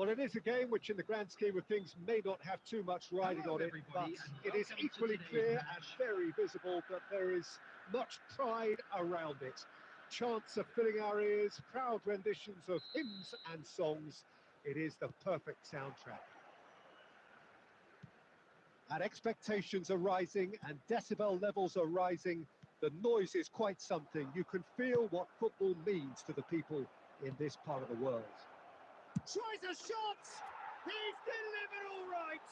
Well, it is a game which, in the grand scheme of things, may not have too much riding on it, but it is equally clear and very visible that there is much pride around it. Chants are filling our ears, proud renditions of hymns and songs. It is the perfect soundtrack. And expectations are rising and decibel levels are rising. The noise is quite something. You can feel what football means to the people in this part of the world. Tries a shot! He's delivered all right!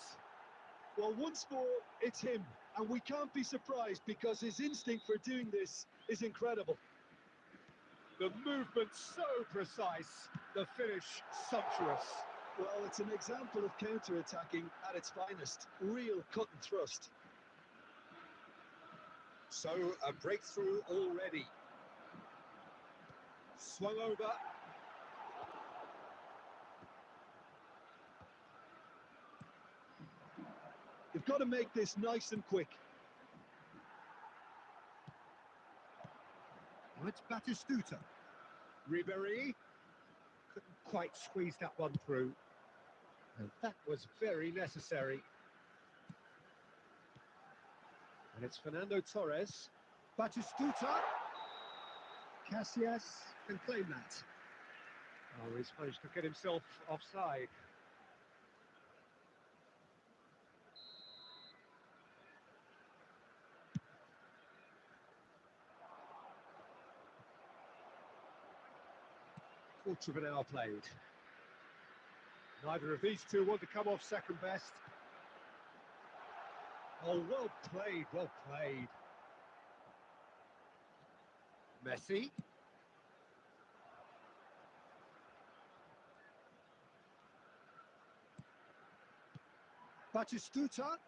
Well, once more, it's him. And we can't be surprised because his instinct for doing this is incredible. The movement so precise, the finish sumptuous. Well, it's an example of counter-attacking at its finest. Real cut and thrust. So, a breakthrough already. Swung over. You've got to make this nice and quick. Oh, it's Batistuta. Ribéry couldn't quite squeeze that one through. And that was very necessary. And it's Fernando Torres. Batistuta. Casillas can claim that. Oh, he's managed to get himself offside. Quarter of an hour played. Neither of these two want to come off second best. Oh, well played, well played. Messi. Batistuta.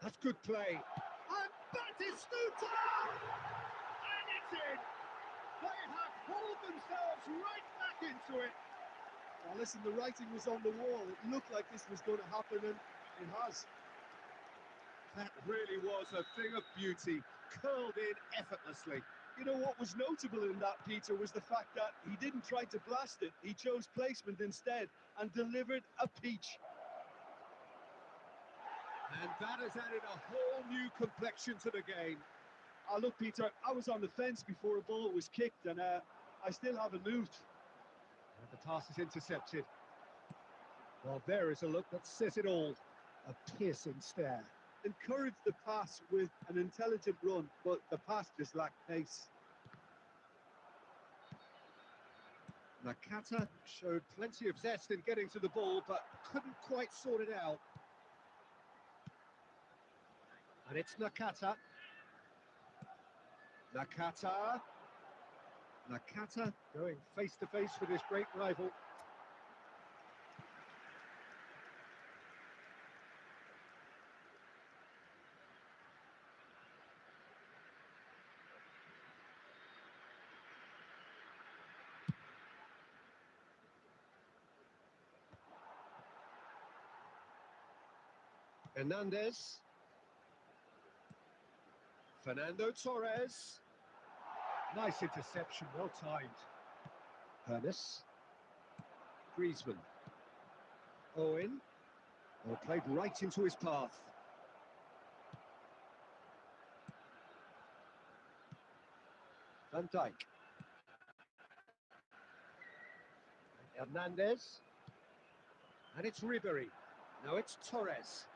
That's good play. And Batistuta! And it's in! They have pulled themselves right back into it. Now listen, the writing was on the wall. It looked like this was going to happen, and it has. That really was a thing of beauty, curled in effortlessly. You know what was notable in that, Peter, was the fact that he didn't try to blast it. He chose placement instead and delivered a peach. And that has added a whole new complexion to the game. Look, Peter, I was on the fence before a ball was kicked, and I still haven't moved. And the pass is intercepted. Well, there is a look that says it all. A piercing stare. Encouraged the pass with an intelligent run, but the pass just lacked pace. Nakata showed plenty of zest in getting to the ball, but couldn't quite sort it out. And it's Nakata. Nakata going face to face with his great rival. Hernandez. Fernando Torres. Nice interception, well timed. Ernest. Griezmann. Owen. Well, played right into his path. Van Dijk. Hernandez. And it's Ribéry. Now it's Torres.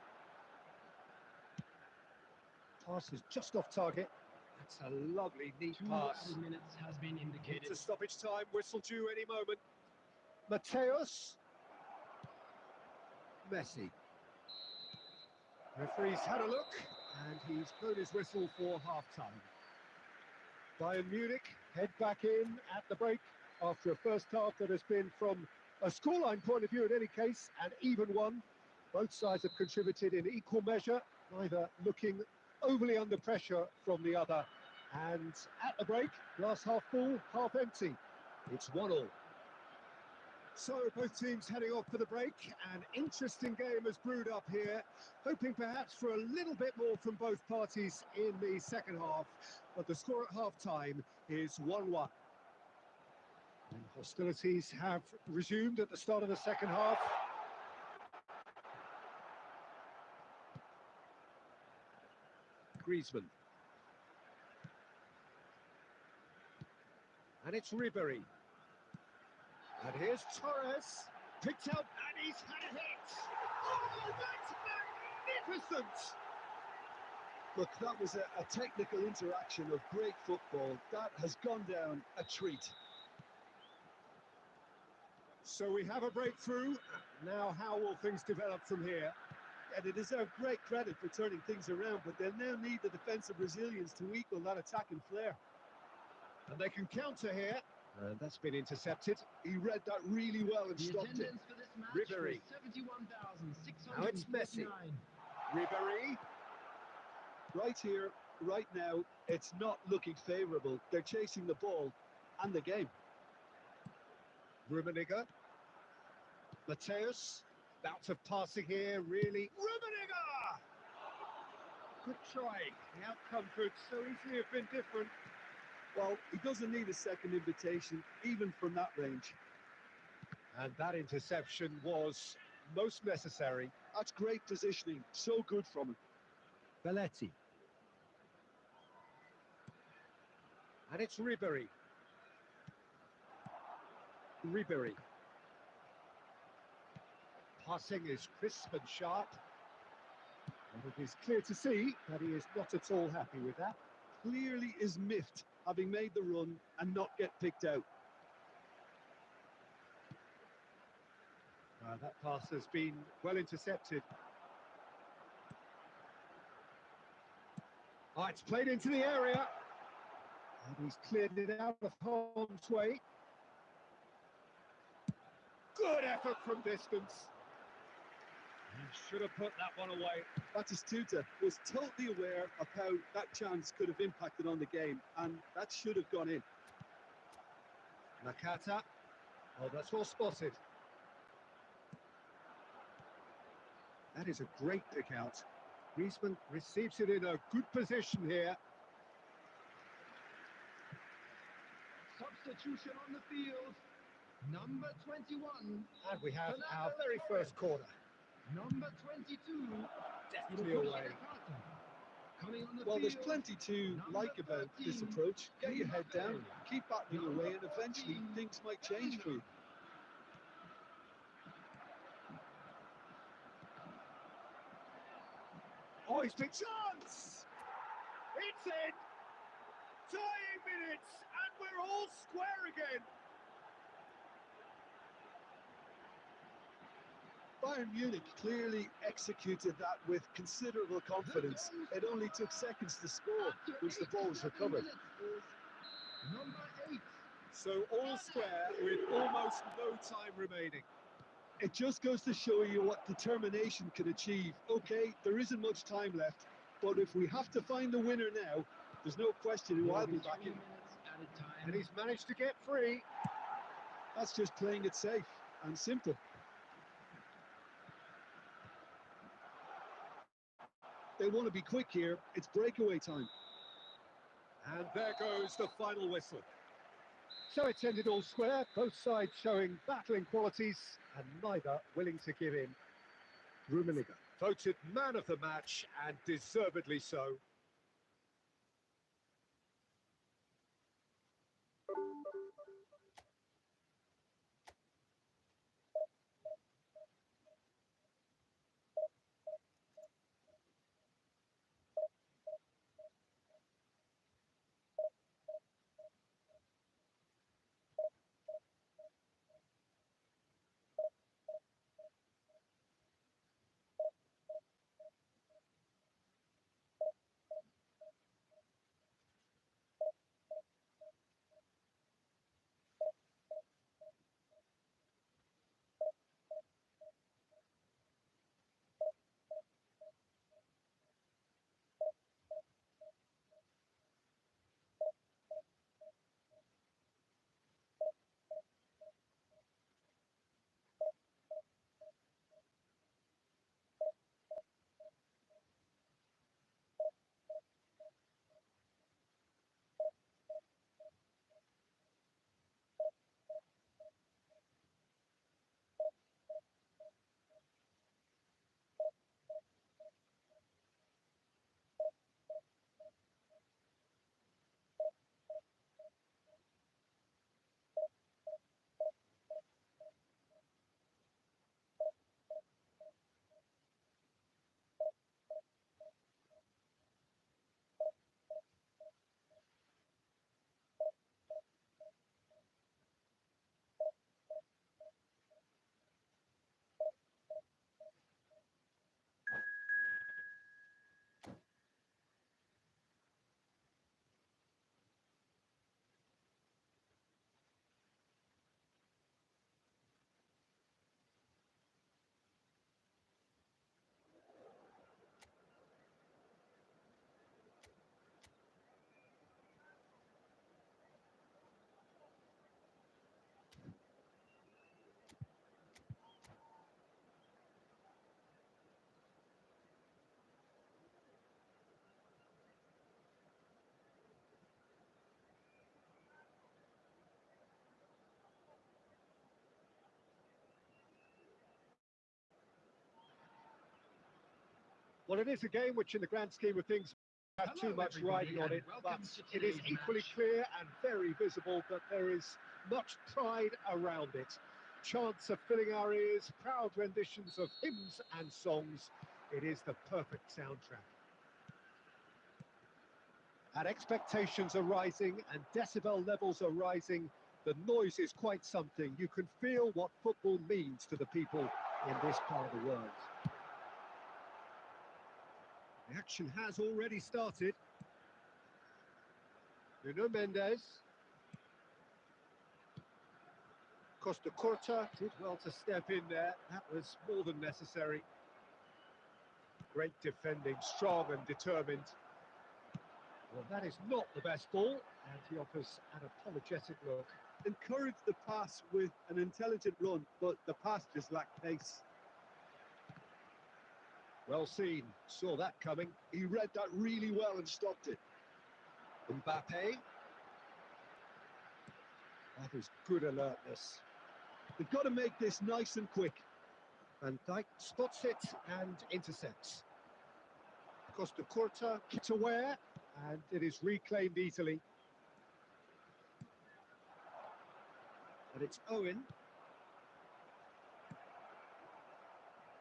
Pass is just off target. That's a lovely, neat pass. 2 minutes has been indicated. It's a stoppage time, whistle due any moment. Mateus. Messi. Referee's had a look, and he's blown his whistle for half-time. Bayern Munich head back in at the break after a first half that has been, from a scoreline point of view in any case, an even one. Both sides have contributed in equal measure, neither looking overly under pressure from the other. And at the break, glass half full, half empty. It's 1-1. So both teams heading off for the break. An interesting game has brewed up here, hoping perhaps for a little bit more from both parties in the second half. But the score at half-time is 1-1. And hostilities have resumed at the start of the second half. Griezmann. And it's Ribery. And here's Torres. Picked out, and he's had a hit. Oh, that's magnificent! Look, that was a technical interaction of great football. That has gone down a treat. So we have a breakthrough. Now how will things develop from here? Yeah, they deserve great credit for turning things around, but they'll now need the defensive resilience to equal that attacking flair. And they can counter here. And that's been intercepted. He read that really well and stopped it. Ribery. Now it's Messi. Ribery. Right here, right now, it's not looking favourable. They're chasing the ball and the game. Rummenigge. Mateus. Bout of passing here, really. Rummenigge! Good try. The outcome could so easily have been different. Well, he doesn't need a second invitation, even from that range. And that interception was most necessary. That's great positioning. So good from him. Belletti. And it's Ribery. Ribery. Passing is crisp and sharp. And it is clear to see that he is not at all happy with that. Clearly is miffed, having made the run and not get picked out. That pass has been well intercepted. Oh, it's played into the area. And he's cleared it out of harm's way. Good effort from distance. He should have put that one away. Batistuta was totally aware of how that chance could have impacted on the game, and that should have gone in. Nakata. Oh, that's well spotted. That is a great pick out. Griezmann receives it in a good position here. Substitution on the field. Number 21. And we have our very first corner. Number 22. Definitely away. Well, there's plenty to like about this approach. Get your head down, keep battling away, and eventually things might change for you. Oh, he's big chance! It's in! Tying minutes, and we're all square again! Bayern Munich clearly executed that with considerable confidence. It only took seconds to score once the ball was recovered. Number 8. So all square with almost no time remaining. It just goes to show you what determination can achieve. Okay, there isn't much time left, but if we have to find the winner now, there's no question who I'll be backing. And he's managed to get free. That's just playing it safe and simple. They want to be quick here. It's breakaway time. And there goes the final whistle. So it's ended all square, both sides showing battling qualities and neither willing to give in. Rummenigge voted man of the match, and deservedly so. Well, it is a game which, in the grand scheme of things, have Hello, too much everybody, riding on and it, but welcome to it is today's equally match. clear and very visible that there is much pride around it. Chants are filling our ears, proud renditions of hymns and songs. It is the perfect soundtrack. And expectations are rising and decibel levels are rising. The noise is quite something. You can feel what football means to the people in this part of the world. The action has already started. Nuno Mendes. Costa Curta did well to step in there. That was more than necessary. Great defending, strong and determined. Well, that is not the best ball, and he offers an apologetic look. Encouraged the pass with an intelligent run, but the pass just lacked pace. Well seen, saw that coming. He read that really well and stopped it. Mbappe. That is good alertness. They've got to make this nice and quick. Van Dijk spots it and intercepts. Costa Curta gets aware, and it is reclaimed easily. And it's Owen.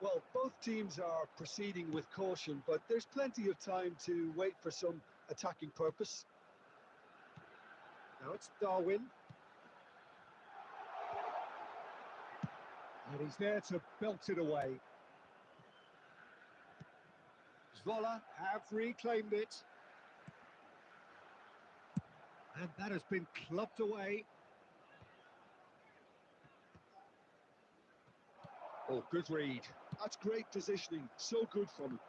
Well, both teams are proceeding with caution, but there's plenty of time to wait for some attacking purpose. Now it's Darwin. And he's there to belt it away. Zola have reclaimed it. And that has been clubbed away. Oh, good read. That's great positioning, so good from him.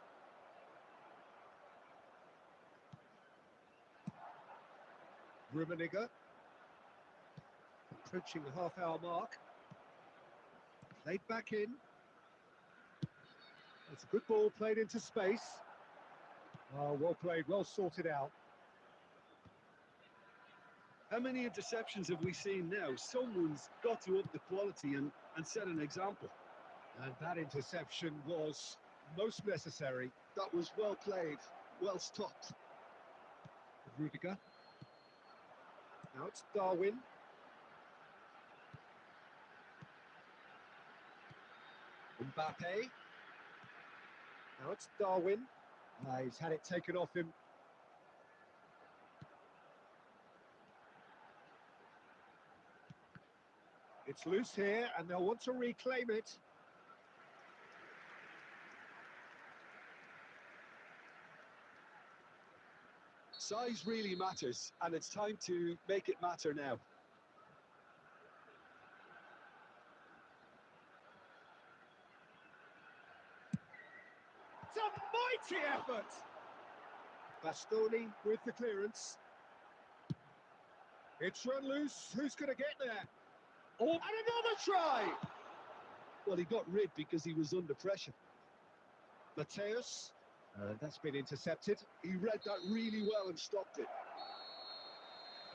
Rummenigge. Approaching the half-hour mark. Played back in. It's a good ball played into space. Oh, well played, well sorted out. How many interceptions have we seen now? Someone's got to up the quality and set an example. And that interception was most necessary. That was well played, well stopped. Rudiger. Now it's Darwin. Mbappe. Now it's Darwin. He's had it taken off him. It's loose here, and they'll want to reclaim it. Size really matters, and it's time to make it matter now. It's a mighty effort! Bastoni with the clearance. It's run loose. Who's going to get there? Oh, and another try! Well, he got rid because he was under pressure. Mateus. That's been intercepted. He read that really well and stopped it.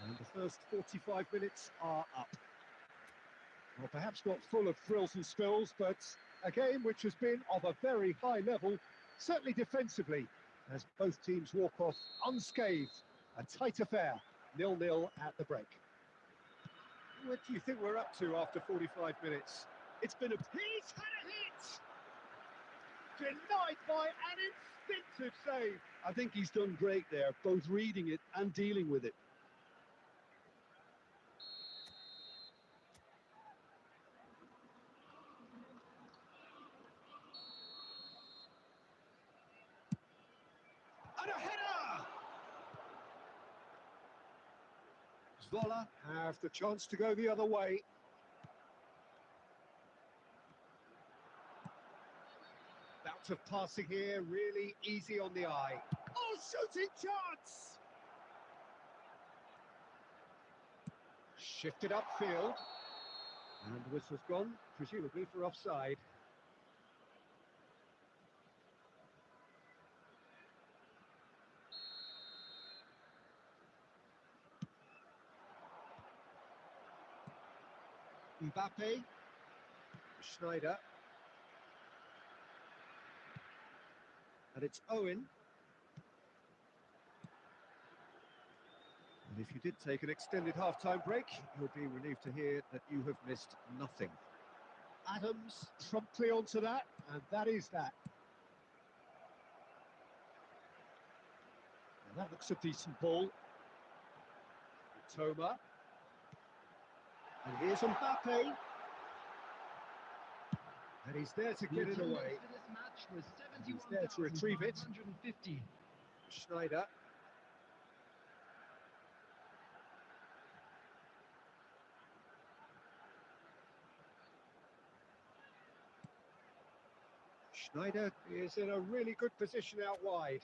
And the first 45 minutes are up. Well, perhaps not full of thrills and spills, but a game which has been of a very high level, certainly defensively, as both teams walk off unscathed. A tight affair, 0-0 at the break. What do you think we're up to after 45 minutes? It's been a... He's had a hit! Denied by an instinctive save. I think he's done great there, both reading it and dealing with it. And a header! Zola have the chance to go the other way. Bout of passing here, really easy on the eye. Oh, shooting chance! Shifted upfield. And the whistle's gone, presumably for offside. Mbappe. Schneider. And it's Owen. And if you did take an extended half-time break, you'll be relieved to hear that you have missed nothing. Adams promptly onto that, and that is that. And that looks a decent ball. Toma. And here's Mbappe. And he's there to get it away. He's there to retrieve it. Schneider. Schneider is in a really good position out wide.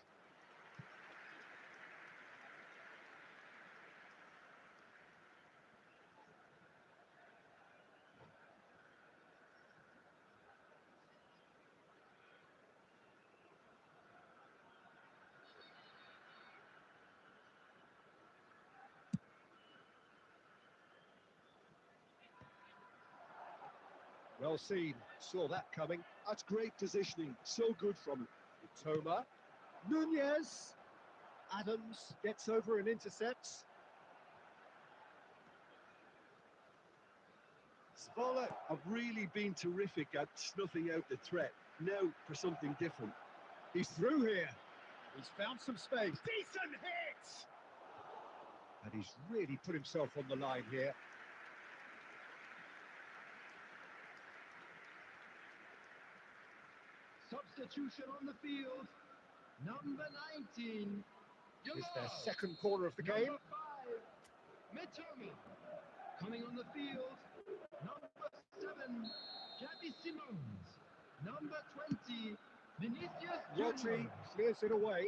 Well seen, saw that coming. That's great positioning, so good from him. Toma. Nunez. Adams gets over and intercepts. Spalla have really been terrific at snuffing out the threat. Now for something different. He's through here. He's found some space. Decent hit! And he's really put himself on the line here. Substitution on the field. Number 19. It's their second corner of the game. Number 5. Mitoma. Coming on the field. Number 7. Gabby Simons. Number 20. Vinicius Rodri Junior. clears it away.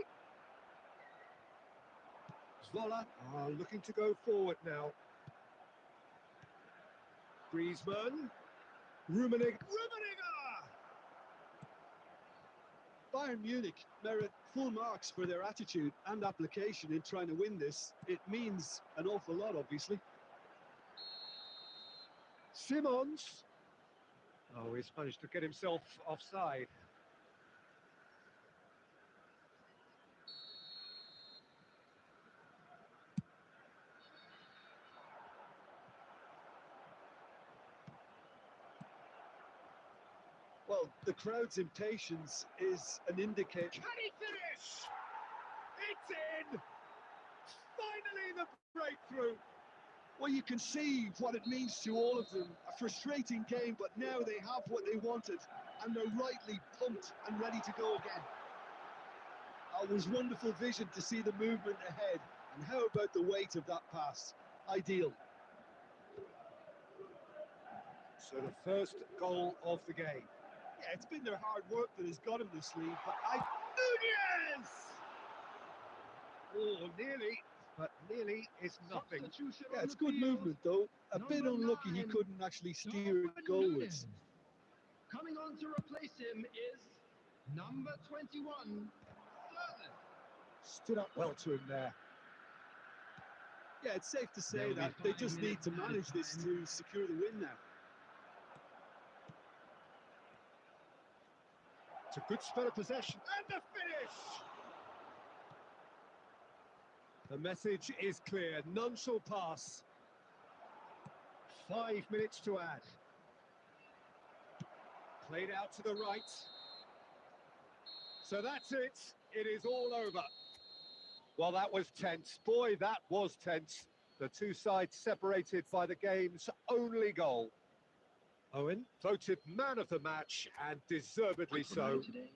Zola are looking to go forward now. Griezmann. Rummenigge. Bayern Munich merit full marks for their attitude and application in trying to win this. It means an awful lot, obviously. Simons. Oh, he's managed to get himself offside. Well, the crowd's impatience is an indicator. Can he finish? It's in! Finally the breakthrough! Well, you can see what it means to all of them. A frustrating game, but now they have what they wanted, and they're rightly pumped and ready to go again. It was wonderful vision to see the movement ahead, and how about the weight of that pass? Ideal. So the first goal of the game. Yeah, it's been their hard work that has got him this lead, but Nunez! Oh, nearly, but nearly is nothing. Substitution yeah, on it's the good field. movement though. A bit Number unlucky he 9, couldn't actually steer it Darwin goalwards. Nunez. Coming on to replace him is number 21. Sterling. Stood up well to him there. Yeah, it's safe to say There'll be that they 5 just need minutes to added manage this time. to secure the win now. It's a good spell of possession. And the finish! The message is clear. None shall pass. 5 minutes to add. Played out to the right. So that's it. It is all over. Well, that was tense. Boy, that was tense. The two sides separated by the game's only goal. Owen voted man of the match, and deservedly so. Today.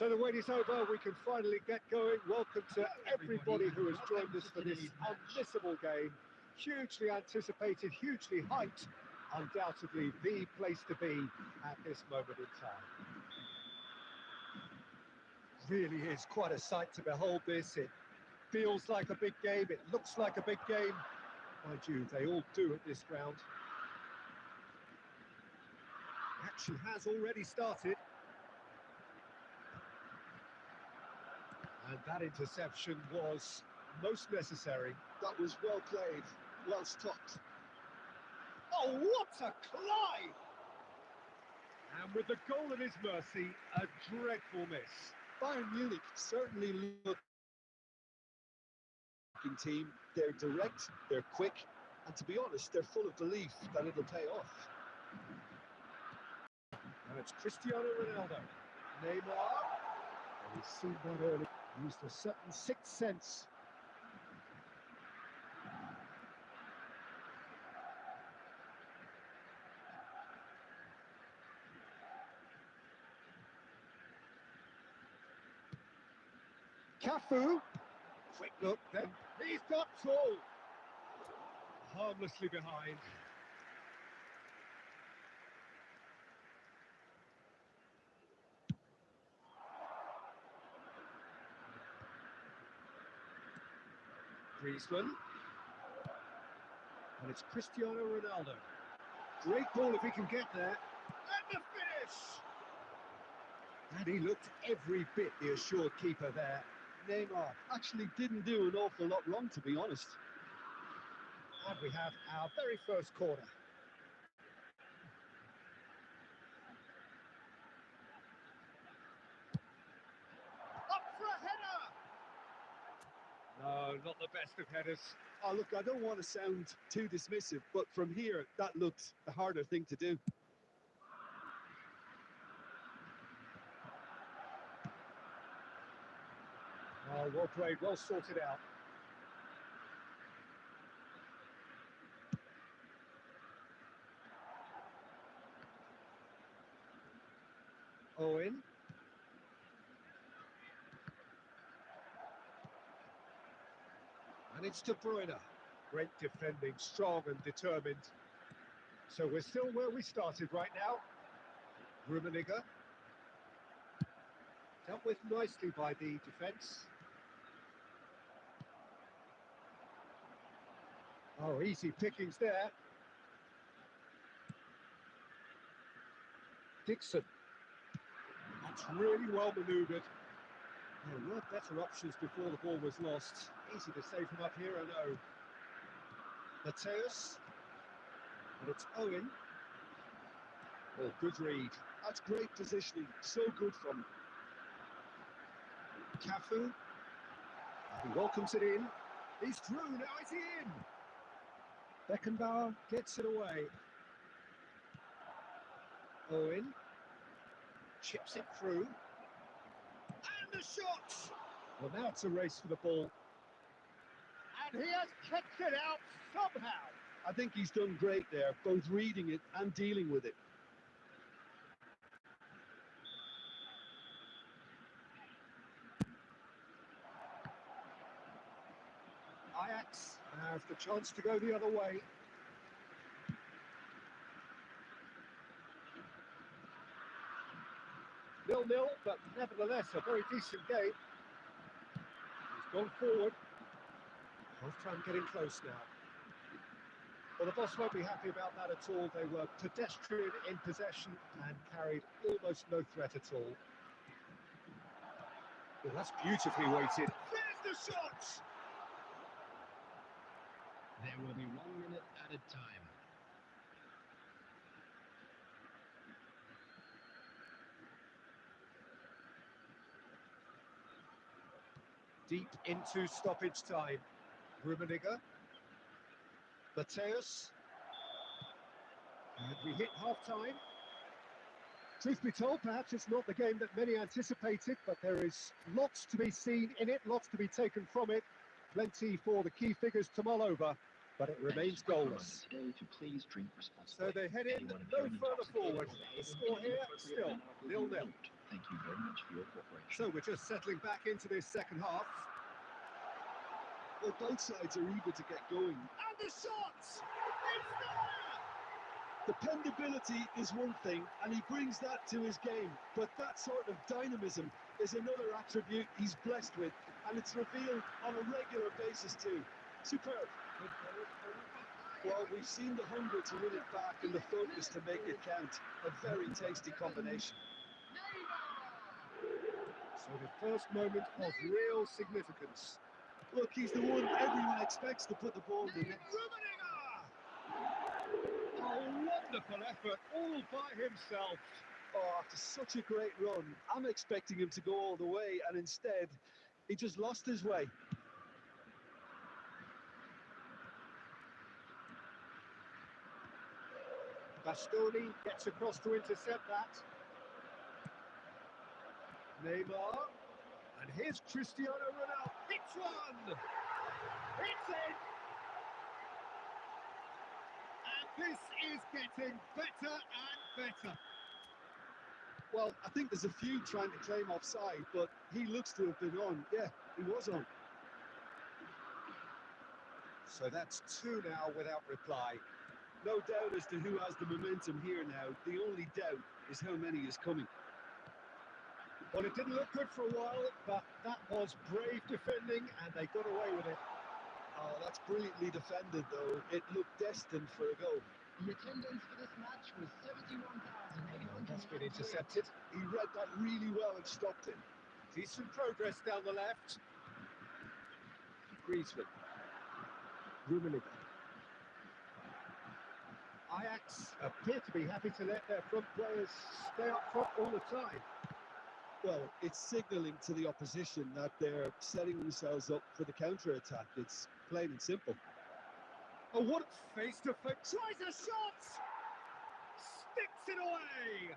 So the wait is over, we can finally get going. Welcome to everybody who has joined us for this unmissable game. Hugely anticipated, hugely hyped. Undoubtedly the place to be at this moment in time. Really is quite a sight to behold this. It feels like a big game, it looks like a big game. Mind you, they all do at this ground. Action has already started. And that interception was most necessary. That was well played, well stopped. Oh, what a climb! And with the goal at his mercy, a dreadful miss. Bayern Munich certainly look team. They're direct, they're quick, and to be honest, they're full of belief that it'll pay off. And it's Cristiano Ronaldo. Neymar. And he's seen that early. Used a certain sixth sense. Cafu. Quick look then. He's got tall. Harmlessly behind. Griezmann. And it's Cristiano Ronaldo. Great ball if he can get there. And the finish! And he looked every bit the assured keeper there. Neymar Actually didn't do an awful lot wrong, to be honest. And we have our very first corner. Up for a header! No, not the best of headers. Oh, look, I don't want to sound too dismissive, but from here, that looked a harder thing to do. Oh, well played, well sorted out. Owen. And it's De Bruyne. Great defending, strong and determined. So we're still where we started right now. Rummenigge. Dealt with nicely by the defence. Oh, easy pickings there. Dixon. That's really well manoeuvred. There were better options before the ball was lost. Easy to say from up here, I know. Mateus. And it's Owen. Oh, good read. That's great positioning. So good from him. Cafu. He welcomes it in. He's through, now is he in? Beckenbauer gets it away. Owen. Chips it through. And the shot! Well, now it's a race for the ball. And he has kept it out somehow. I think he's done great there, both reading it and dealing with it. Ajax have the chance to go the other way. Nil-nil, but nevertheless a very decent game. He's gone forward. Half-time getting close now. Well, the boss won't be happy about that at all. They were pedestrian in possession and carried almost no threat at all. Well, that's beautifully weighted. There's the shot! There will be 1 minute at a time. Deep into stoppage time. Rummenigge. Mateus. And we hit half-time. Truth be told, perhaps it's not the game that many anticipated, but there is lots to be seen in it, lots to be taken from it. Plenty for the key figures to mull over, but it remains goalless. So they head in no further forward. The score here, still 0-0. Thank you very much for your cooperation. So we're just settling back into this second half. Well, both sides are eager to get going. And the shots! It's there! Dependability is one thing, and he brings that to his game. But that sort of dynamism is another attribute he's blessed with, and it's revealed on a regular basis too. Superb. Well, we've seen the hunger to win it back and the focus to make it count. A very tasty combination. So the first moment of real significance. Look, he's the one everyone expects to put the ball in the net. A wonderful effort all by himself. Oh, after such a great run, I'm expecting him to go all the way, and instead, he just lost his way. Bastoni gets across to intercept that. Neymar. And here's Cristiano Ronaldo. Hits one! It's in! And this is getting better and better. Well, I think there's a few trying to claim offside, but he looks to have been on. Yeah, he was on. So that's two now without reply. No doubt as to who has the momentum here now. The only doubt is how many is coming. Well, it didn't look good for a while, but that was brave defending, and they got away with it. Oh, that's brilliantly defended, though. It looked destined for a goal. The attendance for this match was 71,800. That's been intercepted. He read that really well and stopped it. Decent progress down the left. Griezmann. Rummenigge. Ajax appear to be happy to let their front players stay up front all the time. Well, it's signalling to the opposition that they're setting themselves up for the counter-attack. It's plain and simple. Oh, what face-to-face. Tries a shot! Sticks it away!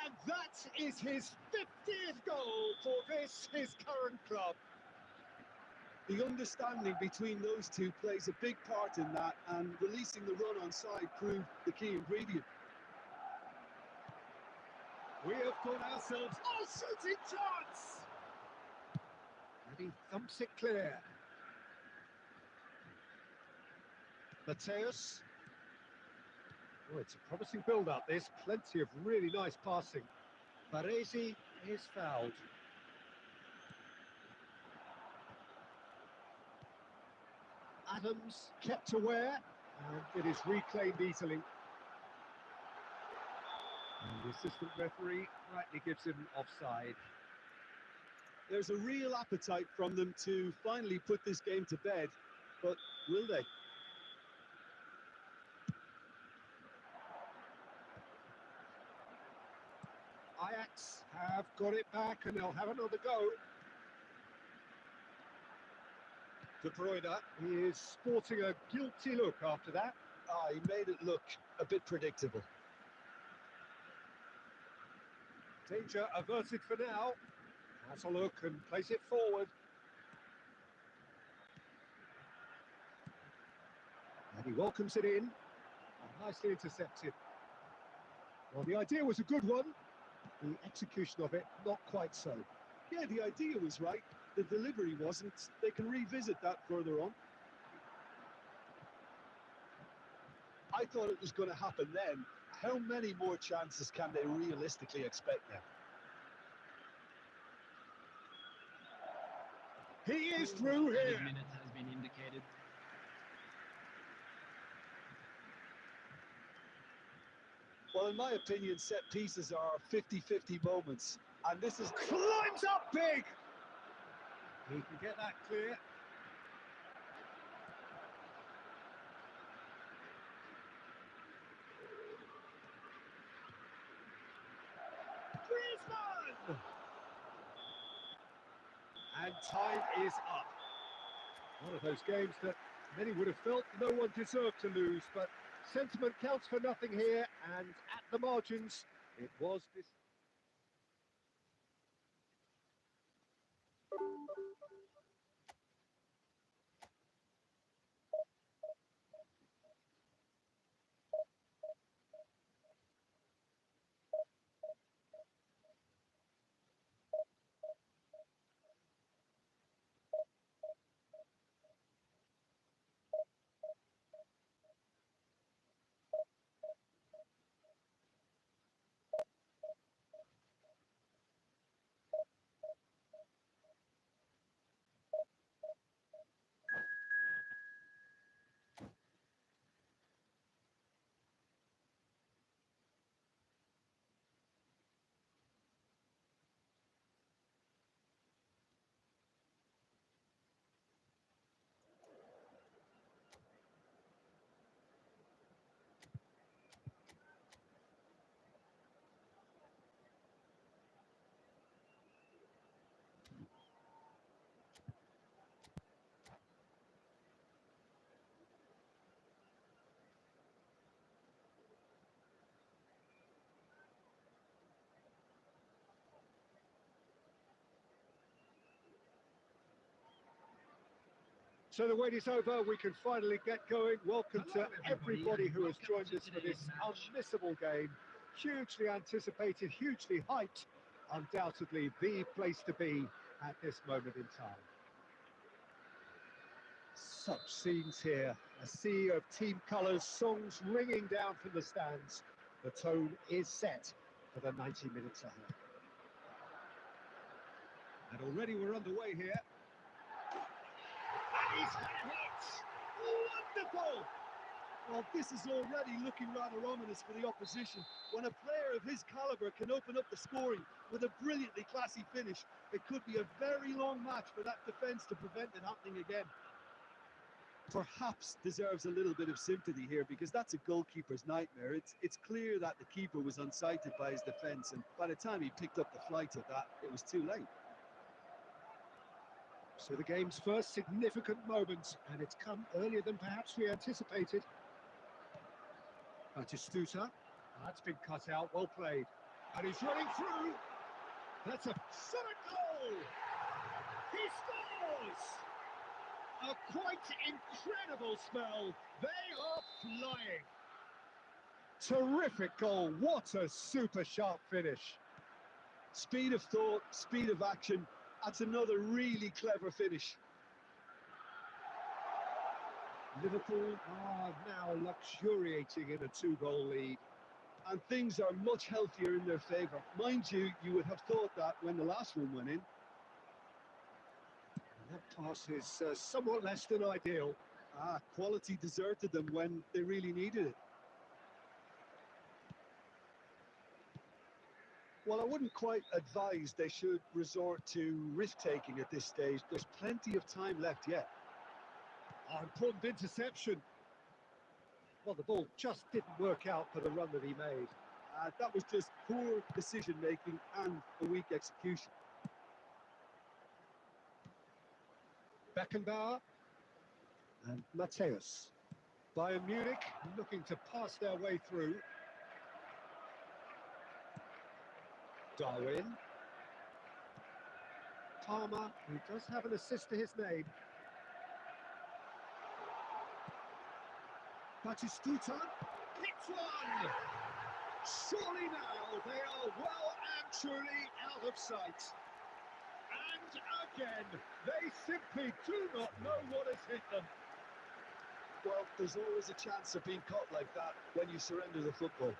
And that is his 50th goal for his current club. The understanding between those two plays a big part in that, and releasing the run on side proved the key ingredient. We have got ourselves a shooting chance! And he thumps it clear. Mateus. Oh, it's a promising build-up, this. Plenty of really nice passing. Baresi is fouled. Adams kept aware, and it is reclaimed easily. And the assistant referee rightly gives him offside. There's a real appetite from them to finally put this game to bed, but will they? Ajax have got it back and they'll have another go. De Bruyne, he is sporting a guilty look after that. He made it look a bit predictable. Danger averted for now. Has a look and plays it forward. And he welcomes it in. Nicely intercepted. Well, the idea was a good one. The execution of it, not quite so. Yeah, the idea was right. The delivery wasn't. They can revisit that further on. I thought it was going to happen then. How many more chances can they realistically expect now? He is through here. Added minute has been indicated. Well, in my opinion, set pieces are 50-50 moments. And this is... Climbs up big! He can get that clear. Griezmann! And time is up. One of those games that many would have felt no one deserved to lose, but sentiment counts for nothing here, and at the margins, it was this. So the wait is over, we can finally get going. Welcome Hello, to everybody who has welcome joined to us for this today's match. unmissable game. Hugely anticipated, hugely hyped. Undoubtedly the place to be at this moment in time. Such scenes here, a sea of team colours, songs ringing down from the stands. The tone is set for the 90 minutes ahead. And already we're underway here. And he's hit! Wonderful! Well, this is already looking rather ominous for the opposition. When a player of his calibre can open up the scoring with a brilliantly classy finish, it could be a very long match for that defence to prevent it happening again. Perhaps deserves a little bit of sympathy here, because that's a goalkeeper's nightmare. It's clear that the keeper was unsighted by his defence, and by the time he picked up the flight of that, it was too late. So the game's first significant moment, and it's come earlier than perhaps we anticipated. Batistuta, that's been cut out, well played. And he's running through. That's a solid goal! He scores! A quite incredible spell. They are flying. Terrific goal, what a super sharp finish. Speed of thought, speed of action. That's another really clever finish. Liverpool are now luxuriating in a 2-goal lead. And things are much healthier in their favour. Mind you, you would have thought that when the last one went in. That pass is somewhat less than ideal. Quality deserted them when they really needed it. Well, I wouldn't quite advise they should resort to risk-taking at this stage. There's plenty of time left yet. Important interception. Well, the ball just didn't work out for the run that he made. That was just poor decision-making and a weak execution. Beckenbauer and Mateus. Bayern Munich looking to pass their way through. Darwin. Palmer, who does have an assist to his name. Batistuta hits one! Surely now they are well and truly out of sight. And again, they simply do not know what has hit them. Well, there's always a chance of being caught like that when you surrender the football.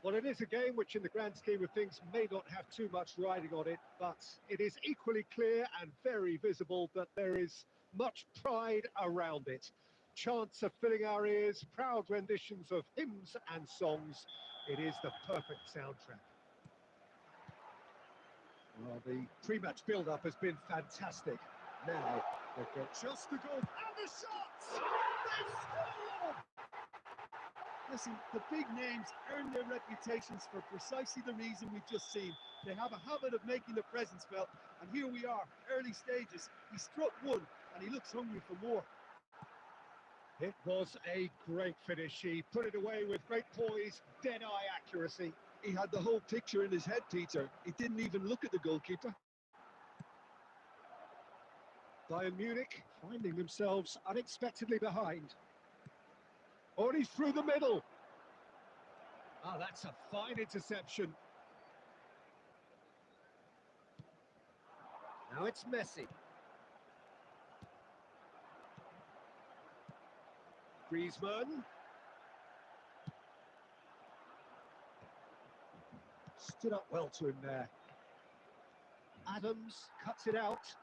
Well, it is a game which in the grand scheme of things may not have too much riding on it, but it is equally clear and very visible that there is much pride around it. Chants are filling our ears, proud renditions of hymns and songs. It is the perfect soundtrack. Well, the pre-match build-up has been fantastic. Now, they've got just the goal and the shots! They score! Listen, the big names earn their reputations for precisely the reason we've just seen. They have a habit of making their presence felt, and here we are, early stages. He struck one, and he looks hungry for more. It was a great finish. He put it away with great poise, dead-eye accuracy. He had the whole picture in his head, Peter. He didn't even look at the goalkeeper. Bayern Munich finding themselves unexpectedly behind. Oh, and he's through the middle. Ah, that's a fine interception. Now it's Messi. Griezmann. Stood up well to him there. Adams cuts it out.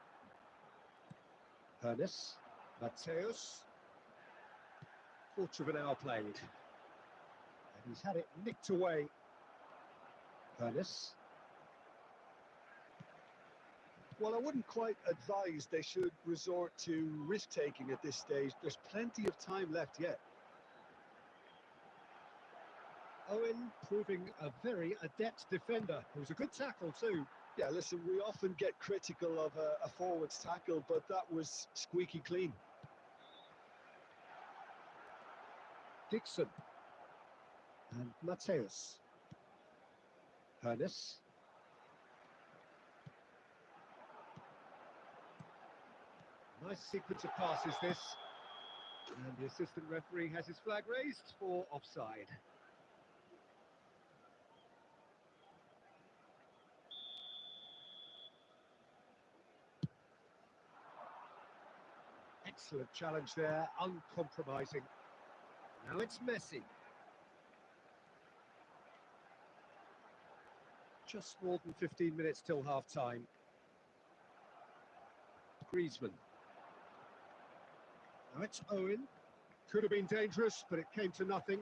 Hernes. Mateus. Quarter of an hour played. And he's had it nicked away. Hernes. Well, I wouldn't quite advise they should resort to risk-taking at this stage. There's plenty of time left yet. Owen proving a very adept defender. It was a good tackle too. Yeah, listen, we often get critical of a forward's tackle, but that was squeaky clean. Dixon. And Mateus. Hernes. Nice sequence of passes this. And the assistant referee has his flag raised for offside. Excellent challenge there, uncompromising. Now it's Messi. Just more than 15 minutes till half-time. Griezmann. Now it's Owen. Could have been dangerous, but it came to nothing.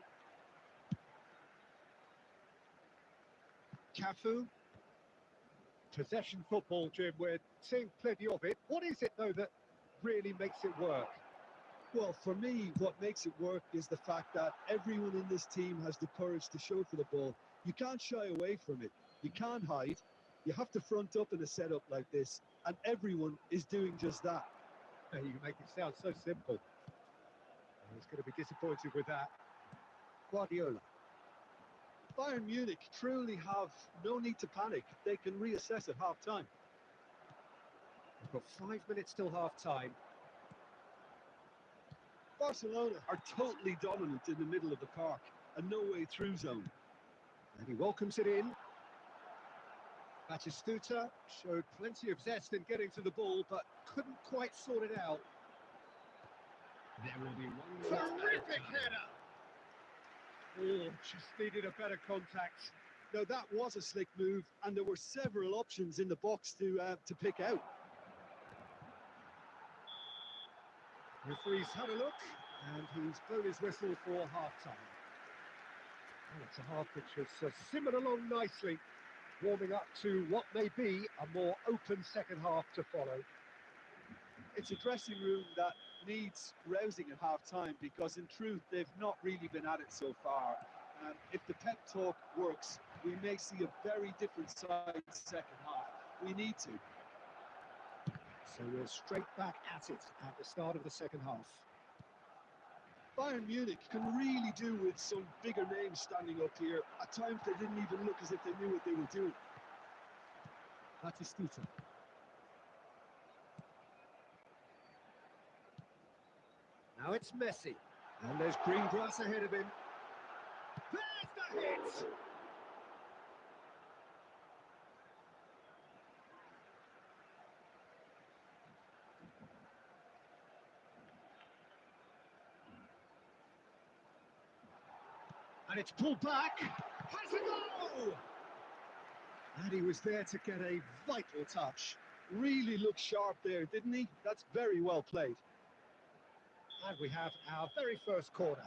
Cafu. Possession football, Jim, we're seeing plenty of it. What is it, though, that really makes it work? Well, for me, what makes it work is the fact that everyone in this team has the courage to show for the ball. You can't shy away from it. You can't hide. You have to front up in a setup like this, and everyone is doing just that. You make it sound so simple. He's going to be disappointed with that. Guardiola. Bayern Munich truly have no need to panic. They can reassess at half-time. We've got 5 minutes till half-time. Barcelona are totally dominant in the middle of the park, a no-way-through zone. And he welcomes it in. Batistuta showed plenty of zest in getting to the ball, but couldn't quite sort it out. There will be one terrific header. Oh, just needed a better contact. Now, that was a slick move, and there were several options in the box to pick out. Referee's had a look, and he's blown his whistle for half-time. Oh, it's a half which has simmered along nicely, warming up to what may be a more open second half to follow. It's a dressing room that needs rousing at half-time because, in truth, they've not really been at it so far. And if the pep talk works, we may see a very different side second half. We need to. So we're straight back at it at the start of the second half. Bayern Munich can really do with some bigger names standing up here. At times they didn't even look as if they knew what they were doing. Batistuta. Now it's Messi. And there's green grass ahead of him. There's the hit! And it's pulled back. Has a goal! And he was there to get a vital touch. Really looked sharp there, didn't he? That's very well played. And we have our very first corner.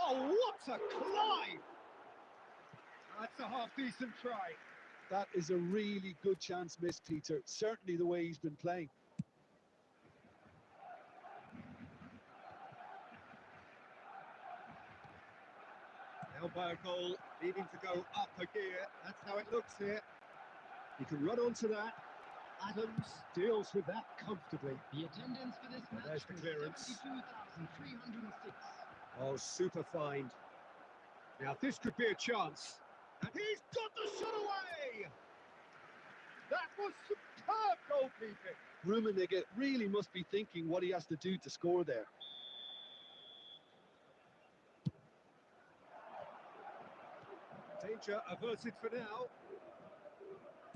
Oh, what a climb! That's a half-decent try. That is a really good chance missed, Peter. Certainly the way he's been playing. Now Bayern goal needing to go up a gear. That's how it looks here. He can run onto that. Adams deals with that comfortably. The attendance for this match There's the was clearance. 72,306. Oh, super find. Now this could be a chance. And he's got the shot away! That was superb goalkeeping. Rummenigge really must be thinking what he has to do to score there. Danger averted for now.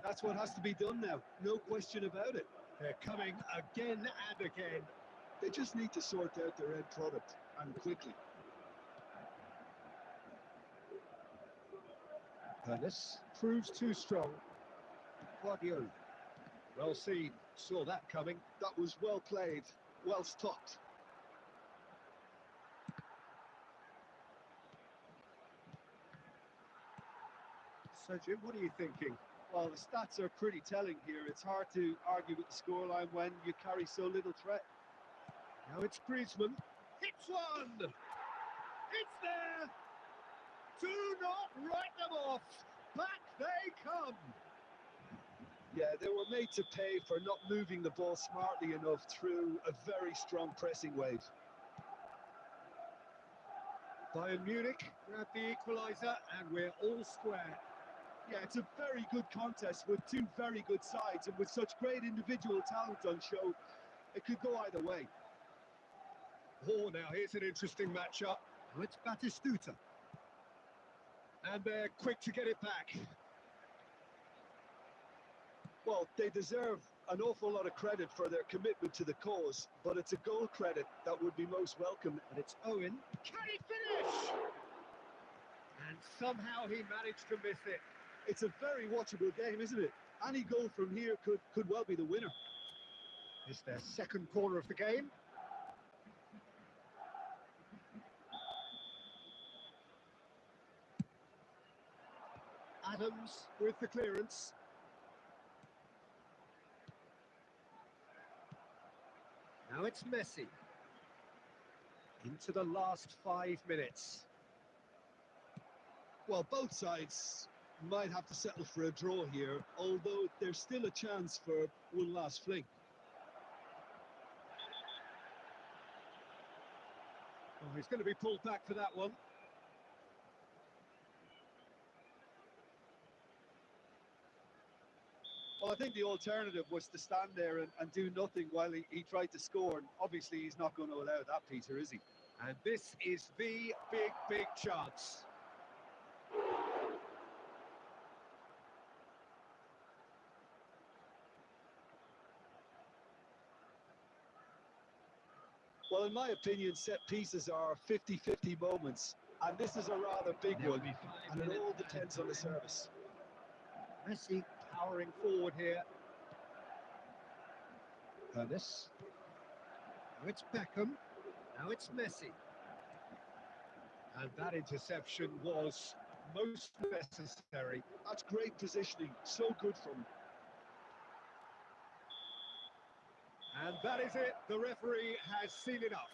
That's what has to be done now, no question about it. They're coming again and again. They just need to sort out their end product, and quickly. This proves too strong. Guardiola. Well seen, saw that coming. That was well played, well stopped. So Jim, what are you thinking? Well, the stats are pretty telling here. It's hard to argue with the scoreline when you carry so little threat. Now it's Griezmann. Hits one! It's there! Do not write them off! Back they come! Yeah, they were made to pay for not moving the ball smartly enough through a very strong pressing wave. Bayern Munich grab the equaliser and we're all square. Yeah, it's a very good contest with two very good sides, and with such great individual talent on show, it could go either way. Oh, now here's an interesting matchup. Oh, it's Batistuta. And they're quick to get it back. Well, they deserve an awful lot of credit for their commitment to the cause, but it's a goal credit that would be most welcome. And it's Owen. Can he finish? And somehow he managed to miss it. It's a very watchable game, isn't it? Any goal from here could well be the winner. It's their second corner of the game. Adams with the clearance. Now it's Messi. Into the last 5 minutes. Well, both sides might have to settle for a draw here, although there's still a chance for one last fling. Oh, he's going to be pulled back for that one. Well, I think the alternative was to stand there and do nothing while he tried to score, and obviously he's not going to allow that, Peter, is he? And this is the big chance. Well, in my opinion, set pieces are 50-50 moments, and this is a rather big one, and it all depends on the service. Messi powering forward here. This. Now it's Beckham. Now it's Messi. And that interception was most necessary. That's great positioning, so good from him. And that is it. The referee has seen enough.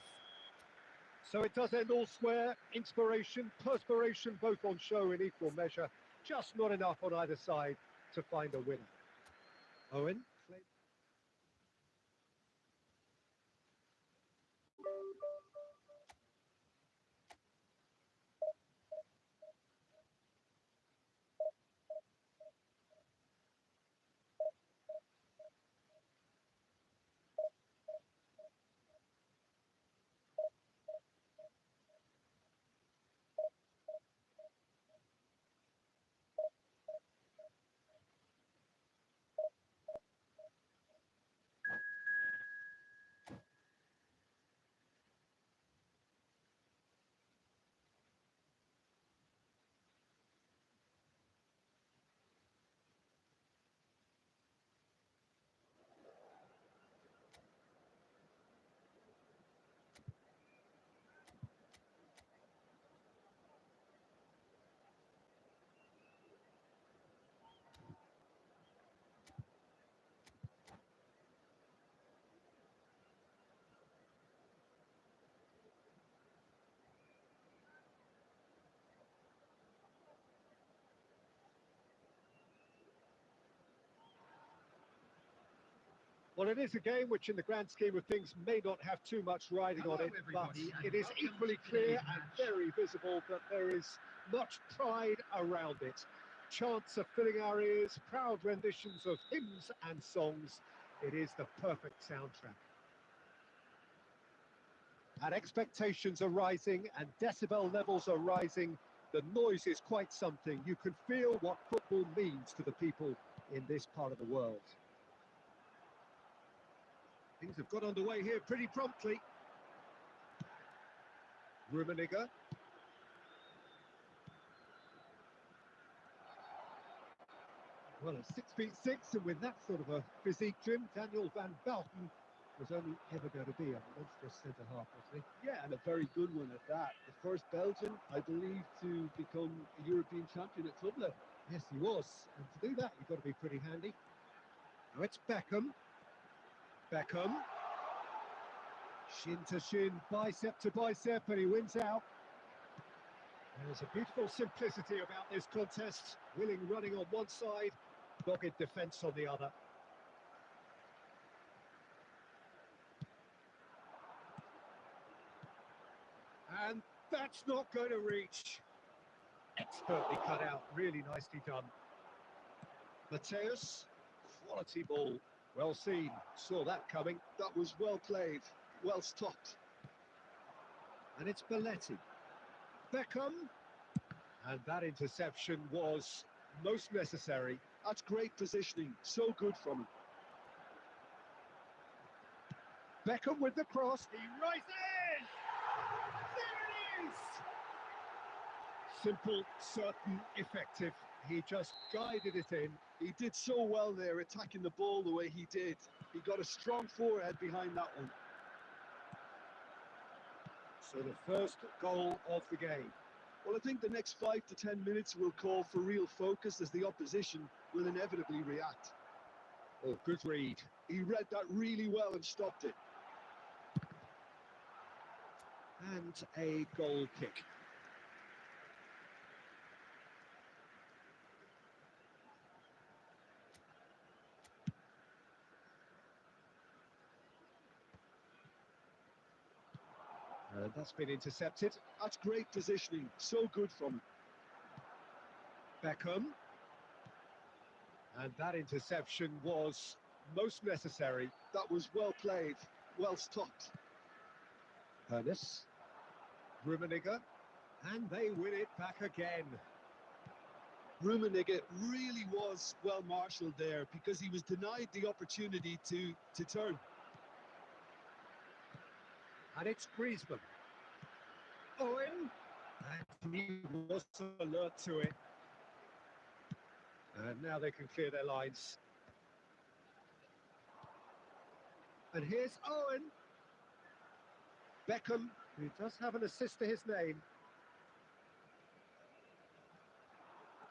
So it does end all square. Inspiration, perspiration, both on show in equal measure. Just not enough on either side to find a winner. Owen. Well, it is a game which in the grand scheme of things may not have too much riding on Hello, it, but everybody, and it is welcome equally to today's clear and match. very visible that there is much pride around it. Chants are filling our ears, proud renditions of hymns and songs. It is the perfect soundtrack. And expectations are rising and decibel levels are rising. The noise is quite something. You can feel what football means to the people in this part of the world. Things have got underway here pretty promptly. Rummenigge. Well, at 6'6", and with that sort of a physique trim, Daniel van Bouten was only ever going to be a monstrous centre-half, wasn't he? Yeah, and a very good one at that. The first Belgian, I believe, to become a European champion at club level. Yes, he was. And to do that, you've got to be pretty handy. Now it's Beckham. Beckham. Shin to shin, bicep to bicep, and he wins out. There's a beautiful simplicity about this contest. Willing running on one side, dogged defence on the other. And that's not going to reach. Expertly cut out, really nicely done. Mateus, quality ball. Well seen, saw that coming. That was well played, well stopped. And it's Belletti. Beckham. And that interception was most necessary. That's great positioning, so good from him. Beckham with the cross. He rises! There it is! Simple, certain, effective. He just guided it in. He did so well there, attacking the ball the way he did. He got a strong forehead behind that one. So the first goal of the game. Well, I think the next 5 to 10 minutes will call for real focus as the opposition will inevitably react. Oh, good read. He read that really well and stopped it. And a goal kick. And that's been intercepted. That's great positioning, so good from him. Beckham. And that interception was most necessary. That was well played, well stopped. Ernest. Rummenigge. And they win it back again. Rummenigge really was well marshalled there because he was denied the opportunity to turn. And it's Griezmann. Owen. And he was alert to it. And now they can clear their lines. And here's Owen. Beckham, who does have an assist to his name.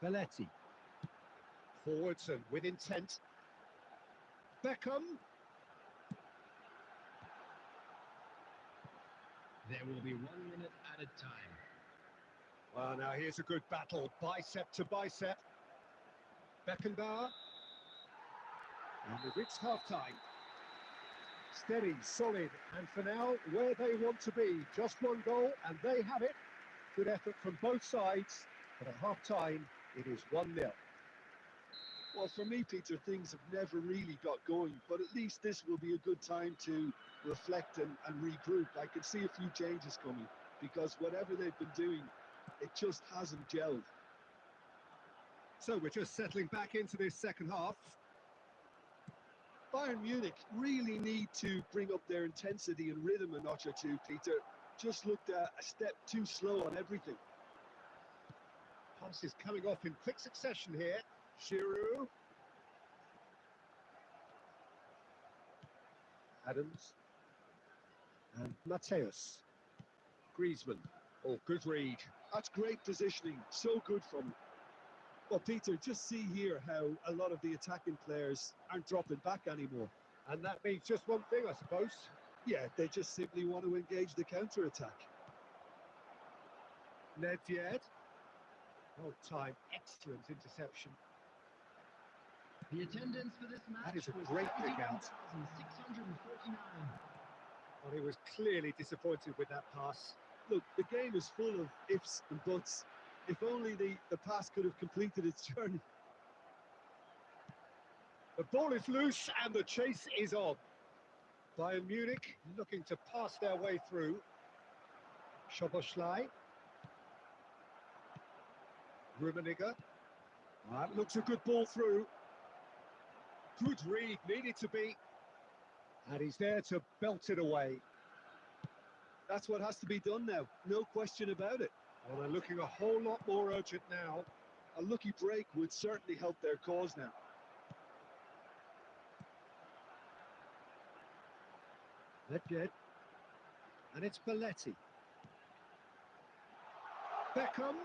Belletti. Forwards and with intent. Beckham. There will be 1 minute at a time. Well, now here's a good battle, bicep to bicep. Beckenbauer. And we've reached half-time. Steady, solid, and for now, where they want to be. Just one goal, and they have it. Good effort from both sides, but at half-time, it is 1-0. Well, for me, Peter, things have never really got going, but at least this will be a good time to reflect and regroup. I can see a few changes coming, because whatever they've been doing, it just hasn't gelled. So we're just settling back into this second half. Bayern Munich really need to bring up their intensity and rhythm a notch or two, Peter. Just looked a step too slow on everything. Passes coming off in quick succession here. Giroud. Adams. And Mateus. Griezmann. Oh, good read. That's great positioning, so good from him. Well, Peter, just see here how a lot of the attacking players aren't dropping back anymore. And that means just one thing, I suppose. Yeah, they just simply want to engage the counter-attack. Nedved. Oh, time. Excellent interception. The attendance for this match That is a was great pick out. 71,649. Well, he was clearly disappointed with that pass. Look, the game is full of ifs and buts. If only the pass could have completed its journey. The ball is loose and the chase is on. Bayern Munich looking to pass their way through. Szoboszlai. Rummenigge. That looks a good ball through. Good read, needed to be. And he's there to belt it away. That's what has to be done now, no question about it. Well, they're looking a whole lot more urgent now. A lucky break would certainly help their cause now. Nedved. And it's Belletti. Beckham.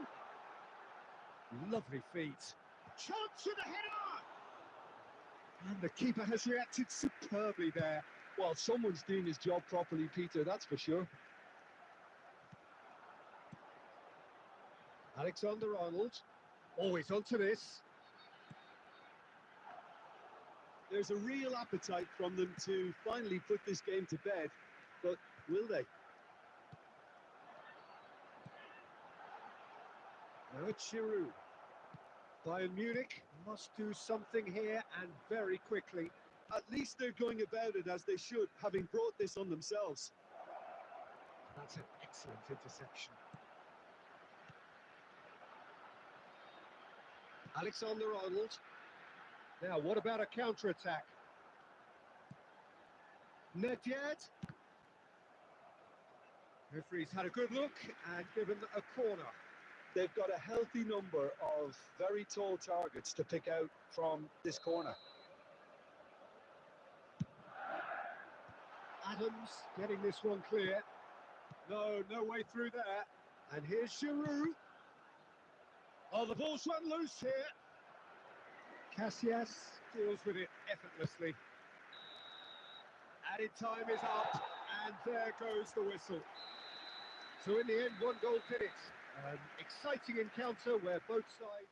Lovely feet. Chance to the header! And the keeper has reacted superbly there. Well, someone's doing his job properly, Peter, that's for sure. Alexander-Arnold. Always onto this. There's a real appetite from them to finally put this game to bed, but will they? Now it's Giroud. Bayern Munich must do something here and very quickly. At least they're going about it as they should, having brought this on themselves. That's an excellent interception. Alexander-Arnold. Now, what about a counter-attack? Nedved. Referee's had a good look and given a corner. They've got a healthy number of very tall targets to pick out from this corner. Adams getting this one clear. No way through there. And here's Giroud. Oh, the ball's run loose here. Casillas deals with it effortlessly. Added time is up, and there goes the whistle. So in the end, one goal did it. An exciting encounter where both sides...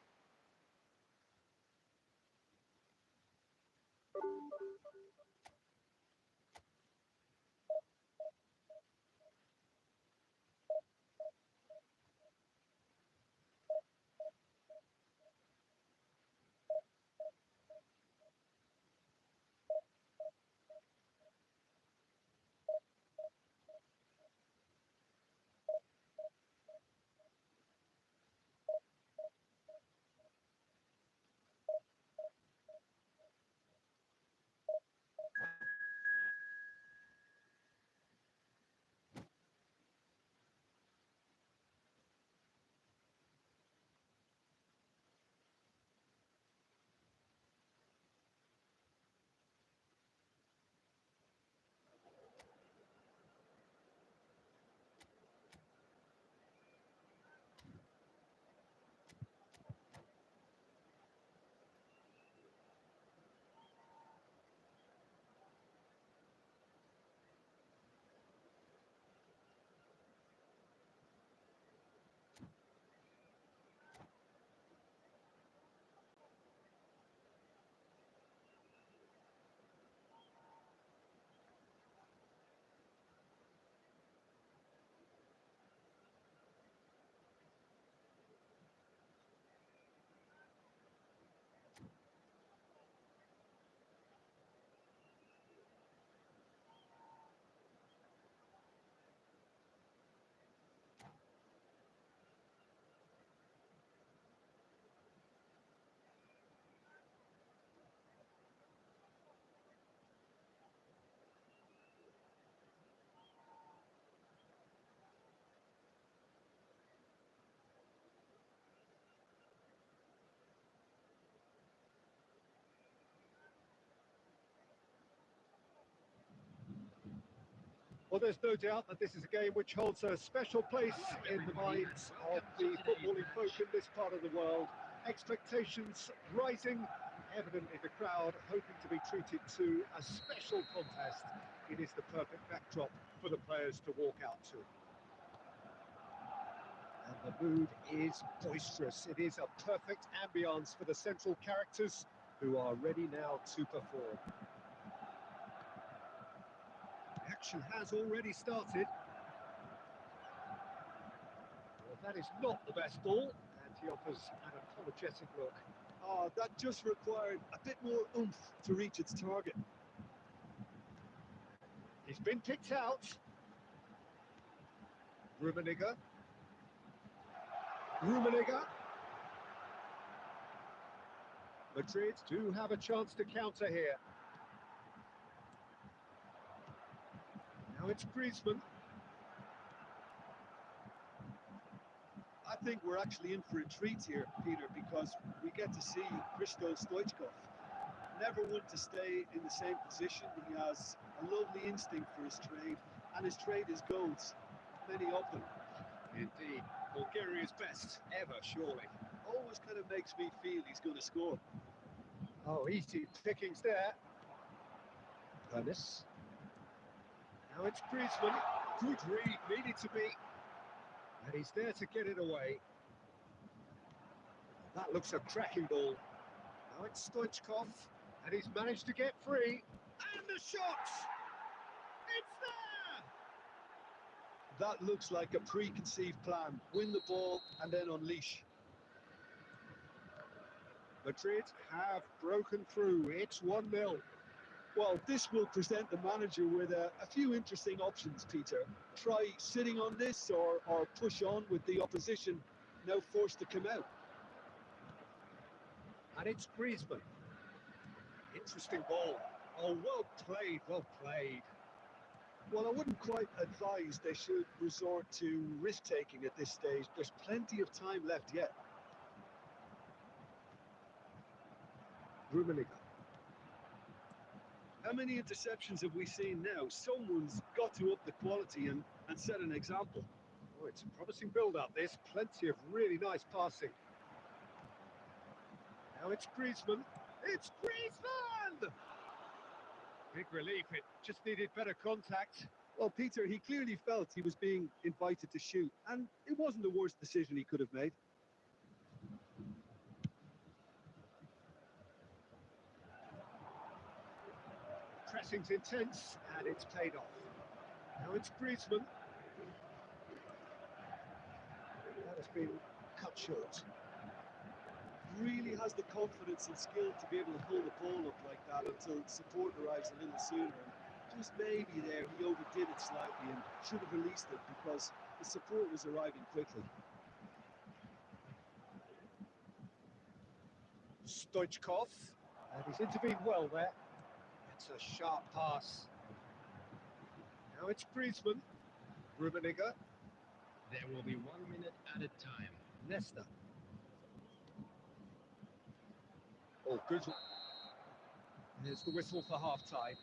Well, there's no doubt that this is a game which holds a special place in the minds of the footballing folk in this part of the world. Expectations rising, evidently the crowd hoping to be treated to a special contest. It is the perfect backdrop for the players to walk out to. And the mood is boisterous. It is a perfect ambience for the central characters who are ready now to perform. Action has already started. Well, that is not the best ball, and he offers an apologetic look. Oh, that just required a bit more oomph to reach its target. He's been kicked out. Rummenigge. Madrid do have a chance to counter here. Now it's Griezmann. I think we're actually in for a treat here, Peter, because we get to see Hristo Stoichkov. Never one to stay in the same position. He has a lovely instinct for his trade, and his trade is goals, many of them. Indeed, Bulgaria's best ever, surely. Always kind of makes me feel he's going to score. Oh, easy pickings there. Pernis. Now it's Griezmann. Good read, needed to be. And he's there to get it away. That looks a cracking ball. Now it's Stoichkov. And he's managed to get free. And the shot! It's there! That looks like a preconceived plan. Win the ball and then unleash. Madrid have broken through. It's 1-0. Well, this will present the manager with a few interesting options, Peter. Try sitting on this or push on with the opposition now forced to come out. And it's Griezmann. Interesting ball. Oh, well played, well played. Well, I wouldn't quite advise they should resort to risk-taking at this stage. There's plenty of time left yet. Rummenigge. How many interceptions have we seen now? Someone's got to up the quality and set an example. Oh, it's a promising build-up. There's plenty of really nice passing. Now it's Griezmann. It's Griezmann! Big relief. It just needed better contact. Well, Peter, he clearly felt he was being invited to shoot, and it wasn't the worst decision he could have made. Pressing's intense, and it's paid off. Now it's Griezmann. That has been cut short. Really has the confidence and skill to be able to hold the ball up like that until support arrives a little sooner. And just maybe there he overdid it slightly and should have released it because the support was arriving quickly. Stoichkov, and he's intervened well there. It's a sharp pass. Now it's Griezmann. Rummenigge. There will be 1 minute at a time. Nesta. Oh, good. Here's the whistle for half-time.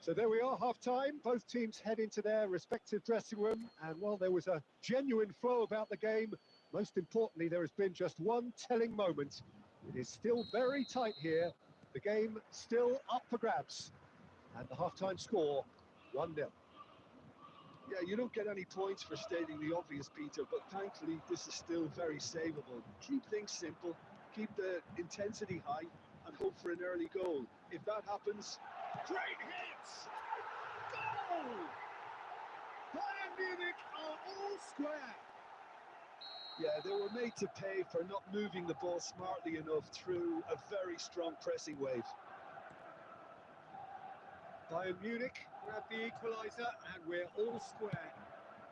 So there we are, half-time. Both teams head into their respective dressing room. And while there was a genuine flow about the game, most importantly, there has been just one telling moment. It is still very tight here. The game still up for grabs. And the half-time score, 1-0. Yeah, you don't get any points for stating the obvious, Peter, but thankfully this is still very savable. Keep things simple. Keep the intensity high and hope for an early goal. If that happens, great hits! Goal! Bayern Munich are all square. Yeah, they were made to pay for not moving the ball smartly enough through a very strong pressing wave. Bayern Munich grab the equaliser and we're all square.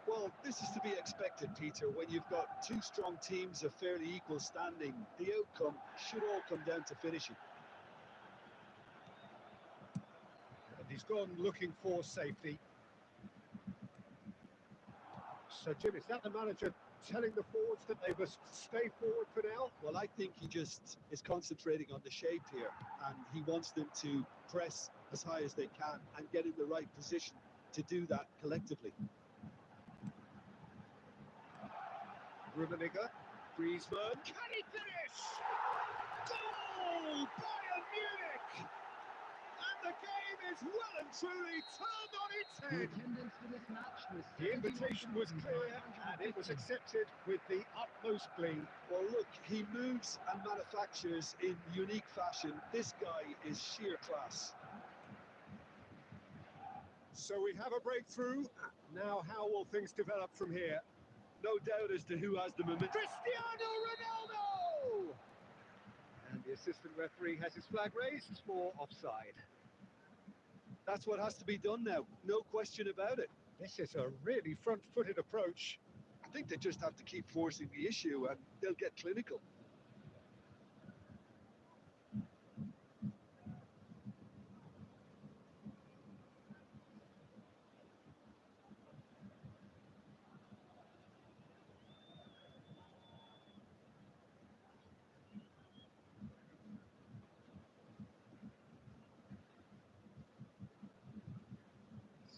Well, this is to be expected, Peter. When you've got two strong teams of fairly equal standing, the outcome should all come down to finishing. And he's gone looking for safety. So, Jim, is that the manager telling the forwards that they must stay forward for now? Well, I think he just is concentrating on the shape here, and he wants them to press as high as they can and get in the right position to do that collectively. Rummenigge, Griezmann, can he finish? Goal! Bayern Munich! And the game is well and truly turned on its The head. attendance for this match was The invitation was clear and it was 71,950. accepted with the utmost glee. Well, look, he moves and manufactures in unique fashion. This guy is sheer class. So we have a breakthrough. Now how will things develop from here? No doubt as to who has the momentum. Cristiano Ronaldo! And the assistant referee has his flag raised for offside. That's what has to be done now, no question about it. This is a really front-footed approach. I think they just have to keep forcing the issue and they'll get clinical.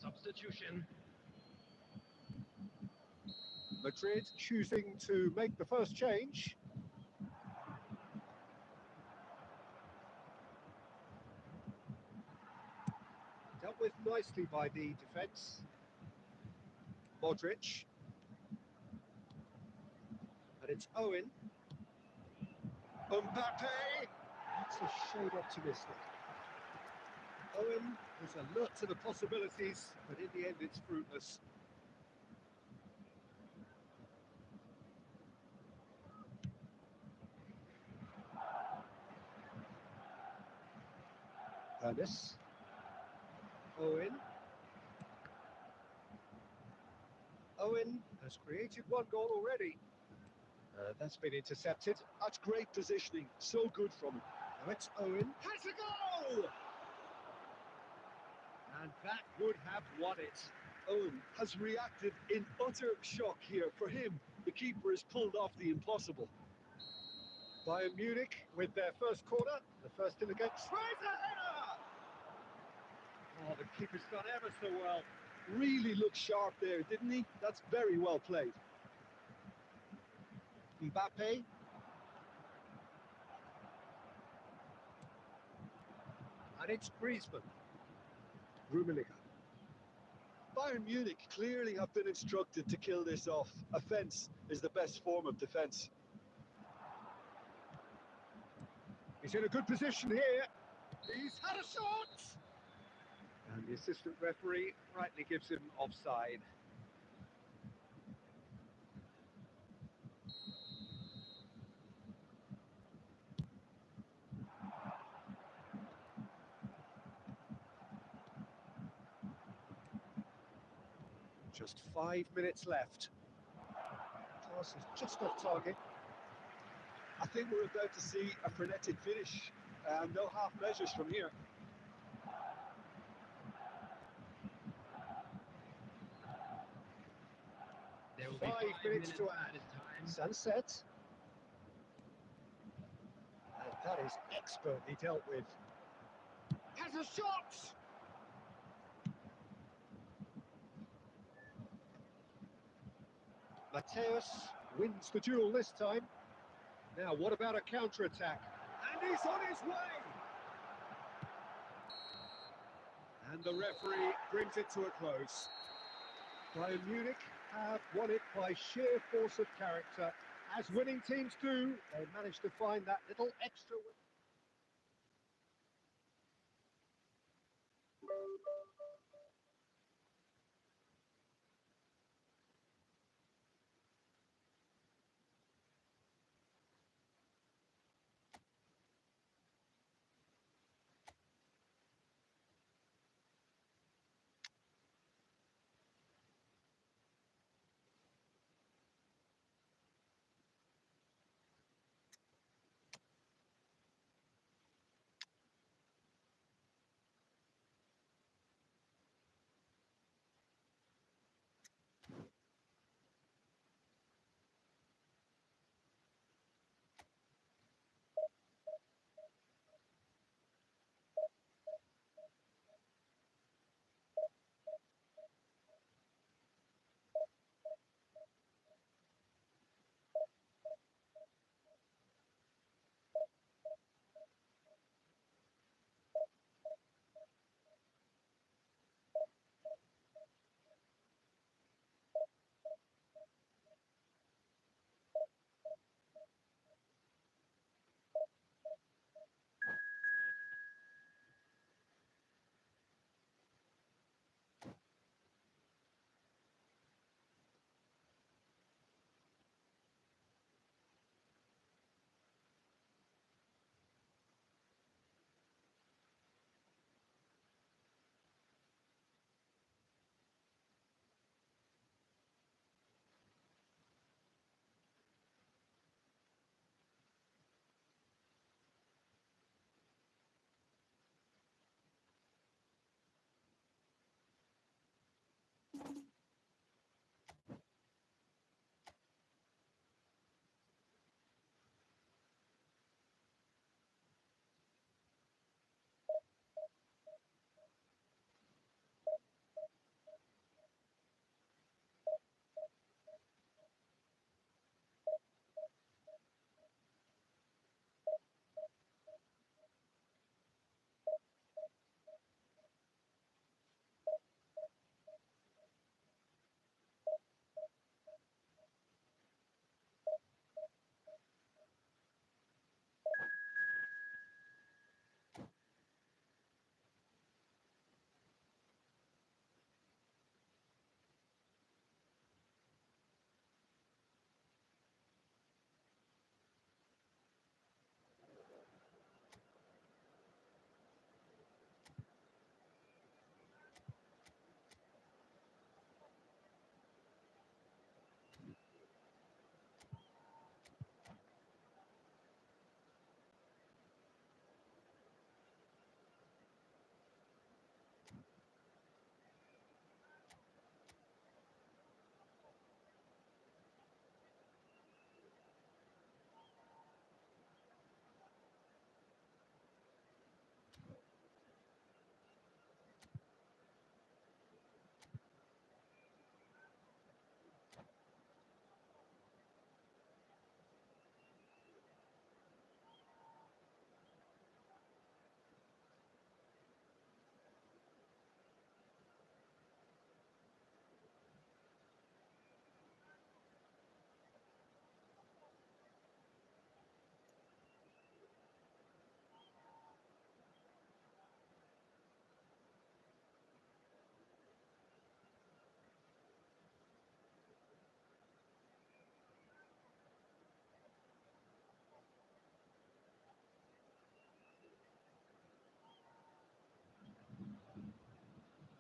Substitution. Madrid choosing to make the first change. Dealt with nicely by the defence. Modric. And it's Owen. Mbappe. That's a shade optimistic. Owen was alert to the possibilities, but in the end it's fruitless. Ernest. Owen. Owen has created one goal already. That's been intercepted. That's great positioning, so good from him. Now it's Owen. Has a goal! And that would have won it. Owen has reacted in utter shock here. For him, the keeper has pulled off the impossible. Bayern Munich with their first corner. The first in the game. Tries a header! Oh, the keeper's done ever so well. Really looked sharp there, didn't he? That's very well played. Mbappe. And it's Griezmann. Rummenigge. Bayern Munich clearly have been instructed to kill this off. Offence is the best form of defence. He's in a good position here. He's had a shot! And the assistant referee rightly gives him offside. Just 5 minutes left. Pass is just off target. I think we're about to see a frenetic finish. No half measures from here. There will be 5 minutes to add. added time. Sunset. And that is expertly dealt with. Has a shot! Mateus wins the duel this time. Now, what about a counter-attack? And he's on his way! And the referee brings it to a close. Bayern Munich have won it by sheer force of character. As winning teams do, they managed to find that little extra win.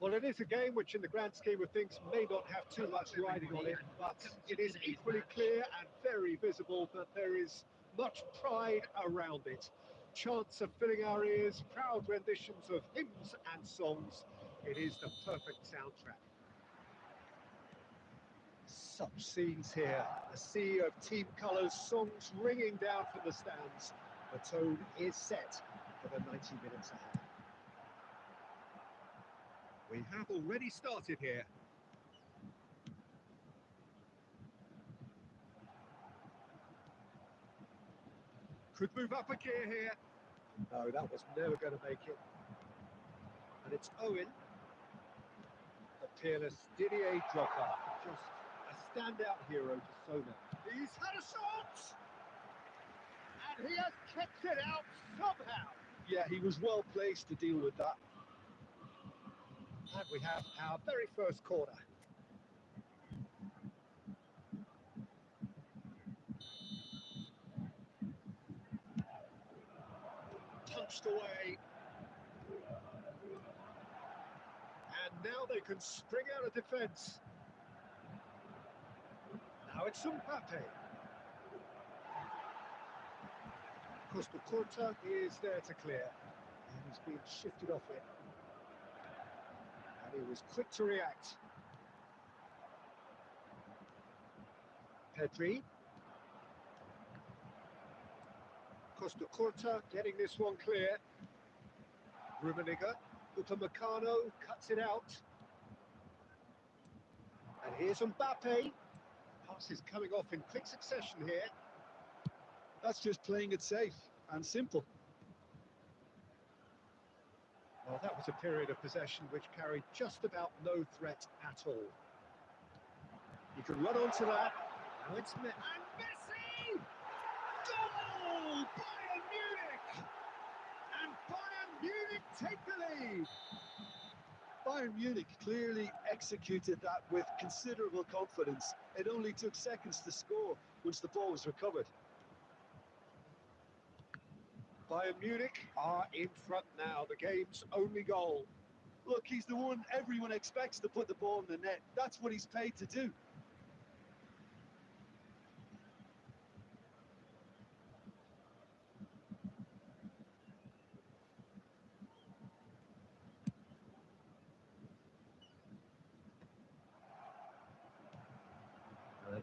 Well, it is a game which, in the grand scheme of things, may not have too much riding on it, but it is equally clear and very visible that there is much pride around it. Chants of filling our ears, proud renditions of hymns and songs. It is the perfect soundtrack. Such scenes here, a sea of team colours, songs ringing down from the stands. The tone is set for the 90 minutes ahead. We have already started here. Could move up a gear here. No, that was never going to make it. And it's Owen. The peerless Didier Drogba. Just a standout hero to Sona. He's had a shot! And he has kept it out somehow. Yeah, he was well placed to deal with that. And we have our very first corner. Punched away. And now they can spring out of defence. Now it's Mbappe. Costa Curta is there to clear. And he's been shifted off it. And he was quick to react. Pedri. Costa Curta getting this one clear. Rummenigge. Upamecano cuts it out. And here's Mbappe. Passes coming off in quick succession here. That's just playing it safe and simple. Well, that was a period of possession which carried just about no threat at all. You can run onto that. Now it's and Messi! Goal! Bayern Munich! And Bayern Munich take the lead! Bayern Munich clearly executed that with considerable confidence. It only took seconds to score once the ball was recovered. Bayern Munich are in front now, the game's only goal. Look, he's the one everyone expects to put the ball in the net. That's what he's paid to do.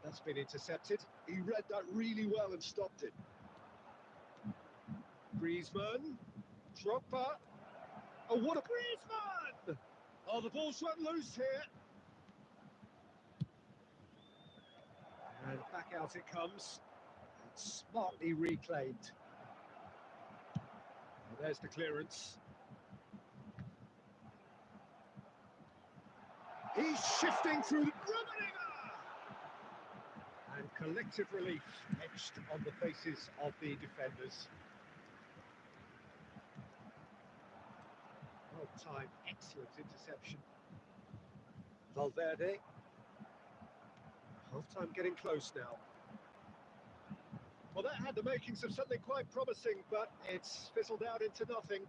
That's been intercepted. He read that really well and stopped it. Griezmann, Drogba. Oh, what a Griezmann! Oh, the ball's run loose here. And back out it comes. And smartly reclaimed. And there's the clearance. He's shifting through the Rummenigge! And collective relief etched on the faces of the defenders. Well timed, excellent interception. Valverde. Half-time getting close now. Well, that had the makings of something quite promising, but it's fizzled out into nothing.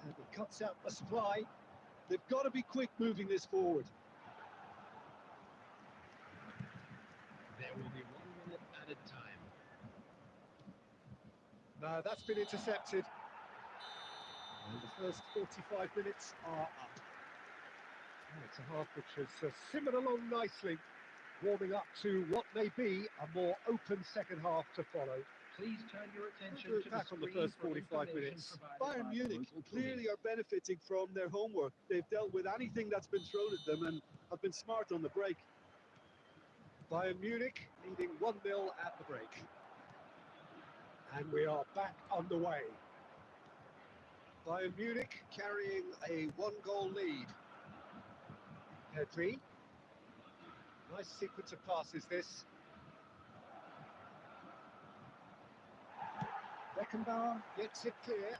And it cuts out the supply. They've got to be quick moving this forward. There will be 1 minute added time. No, that's been intercepted. And the first 45 minutes are up. And it's a half which has simmered along nicely, warming up to what may be a more open second half to follow. Please turn your attention to back the on the screen first for 45 information minutes. provided Bayern by Munich local clearly police. are benefiting from their homework. They've dealt with anything that's been thrown at them and have been smart on the break. Bayern Munich leading 1-0 at the break. And we are back underway. Bayern Munich carrying a 1-goal lead. Pedri. Nice sequence of passes this. Beckenbauer gets it clear.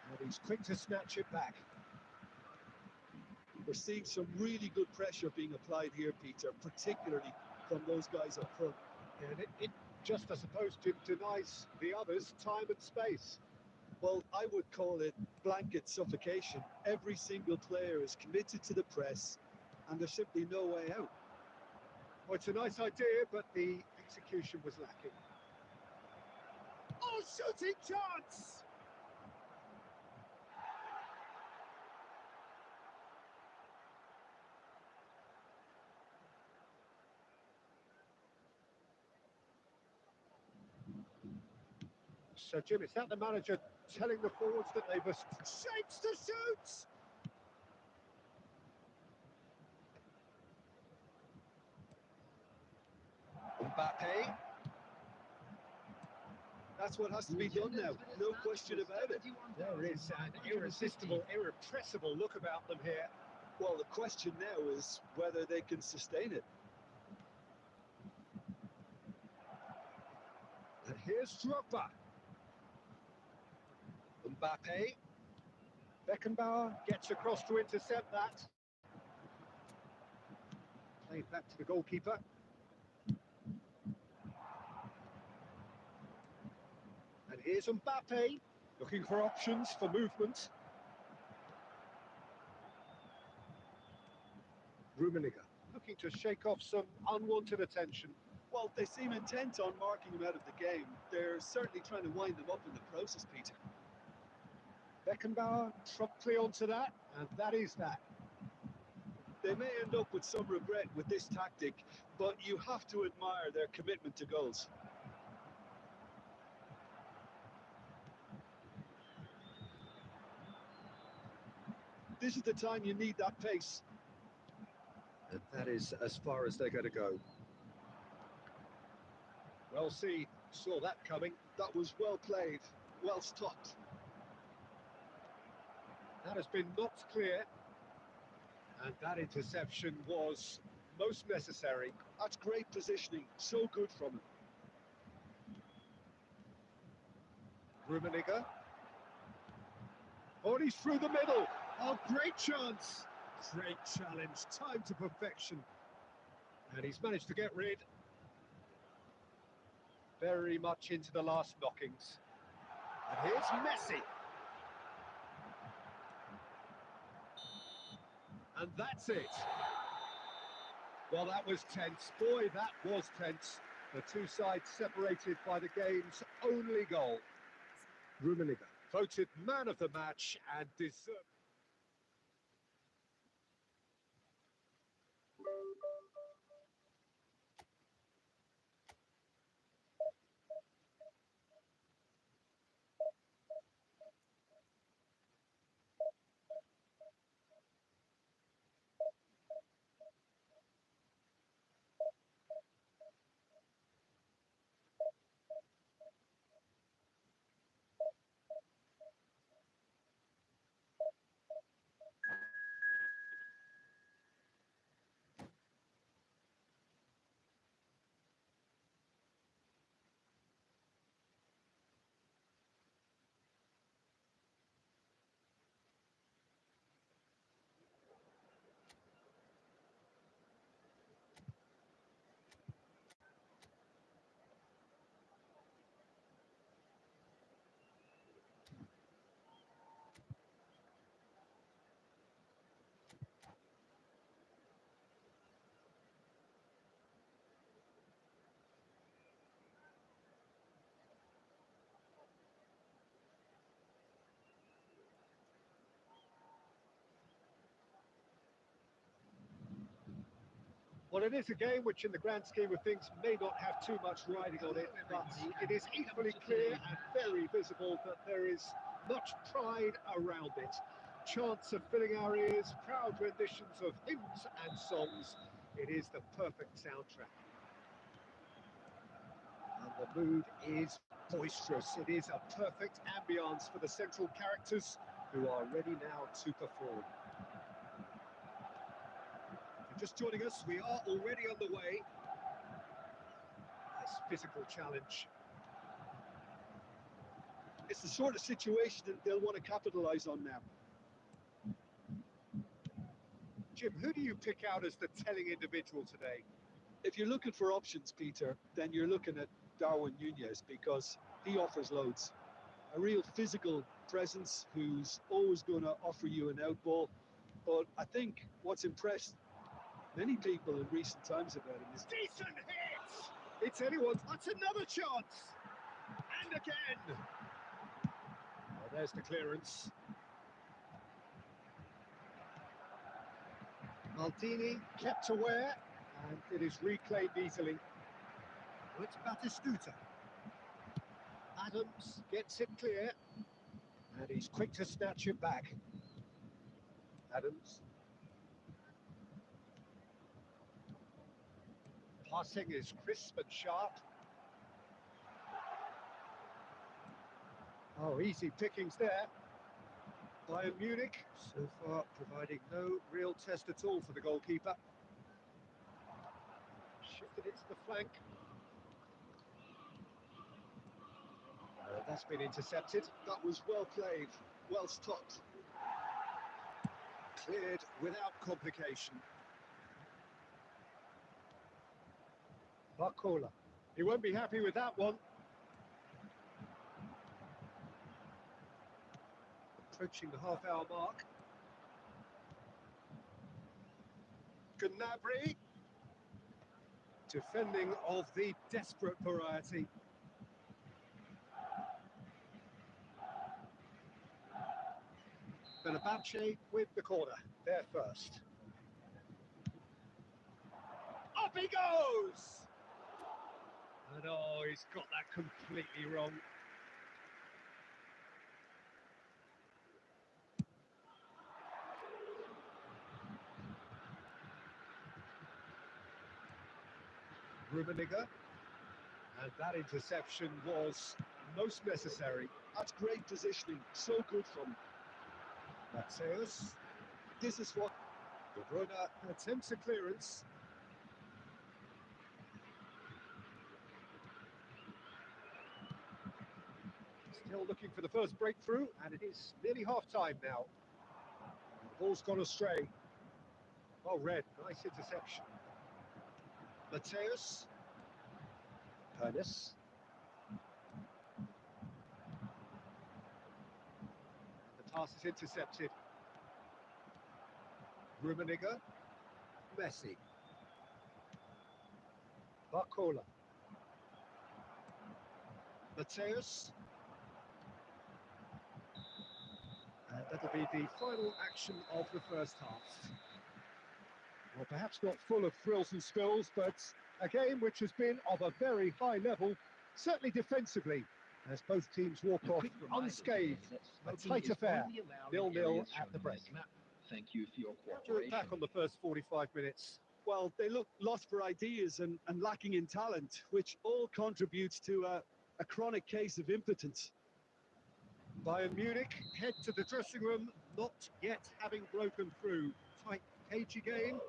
And he's quick to snatch it back. We're seeing some really good pressure being applied here, Peter, particularly from those guys up front. And it just, I suppose, denies the others time and space. Well, I would call it blanket suffocation. Every single player is committed to the press, and there's simply no way out. Well, it's a nice idea, but the execution was lacking. Oh, shooting chance! So, Jim, is that the manager telling the forwards that they must shapes to shoot? Mbappe. That's what has to be done now, no question about it. There is an irresistible, irrepressible look about them here. Well, the question now is whether they can sustain it. And here's Drogba. Mbappe. Beckenbauer gets across to intercept that. Played back to the goalkeeper. And here's Mbappe, looking for options for movement. Rummenigge, looking to shake off some unwanted attention. Well, they seem intent on marking him out of the game. They're certainly trying to wind him up in the process, Peter. Beckenbauer promptly onto that, and that is that. They may end up with some regret with this tactic, but you have to admire their commitment to goals. This is the time you need that pace. And that is as far as they're going to go. Well, see, saw that coming. That was well played, well stopped. That has been knocked clear. And that interception was most necessary. That's great positioning, so good from him. Rummenigge. Oh, he's through the middle. Oh, great chance. Great challenge, time to perfection. And he's managed to get rid. Very much into the last knockings. And here's Messi. And that's it. Well, that was tense. Boy, that was tense. The two sides separated by the game's only goal. Rummenigge, voted man of the match and deserved. Well, it is a game which, in the grand scheme of things, may not have too much riding on it, but it is equally clear and very visible that there is much pride around it. Chants of filling our ears, proud renditions of hymns and songs. It is the perfect soundtrack. And the mood is boisterous. It is a perfect ambience for the central characters who are ready now to perform. Just joining us, we are already on the way. Nice physical challenge. It's the sort of situation that they'll want to capitalise on now. Jim, who do you pick out as the telling individual today? If you're looking for options, Peter, then you're looking at Darwin Núñez because he offers loads. A real physical presence who's always going to offer you an out ball. But I think what's impressed many people in recent times about him is... Decent hit! It's anyone's. That's another chance! And again! Oh, there's the clearance. Maldini kept aware, and it is reclaimed easily. It's Batistuta. Adams gets it clear, and he's quick to snatch it back. Adams. Passing is crisp and sharp. Oh, easy pickings there. Bayern Munich, so far providing no real test at all for the goalkeeper. Shifted it to the flank. That's been intercepted. That was well played, well stopped. Cleared without complication. Barcola. He won't be happy with that one. Approaching the half-hour mark. Gnabry. Defending of the desperate variety. Fenerbahce with the corner, there first. Up he goes! And oh, he's got that completely wrong. Rummenigge. And that interception was most necessary. That's great positioning, so good from him. Mateus. This is what... De Bruyne attempts a clearance. Still looking for the first breakthrough, and it is nearly half-time now. The ball's gone astray. Well read, nice interception. Mateus. Pernis. The pass is intercepted. Rummenigge. Messi. Barcola. Mateus. And that'll be the final action of the first half. Well, perhaps not full of thrills and spills, but a game which has been of a very high level, certainly defensively, as both teams walk off unscathed. A tight affair, 0-0 at the break. Thank you for your How do you cooperation. look back on the first 45 minutes? Well, they look lost for ideas and lacking in talent, which all contributes to a chronic case of impotence. Bayern Munich head to the dressing room, not yet having broken through. Tight, cagey game.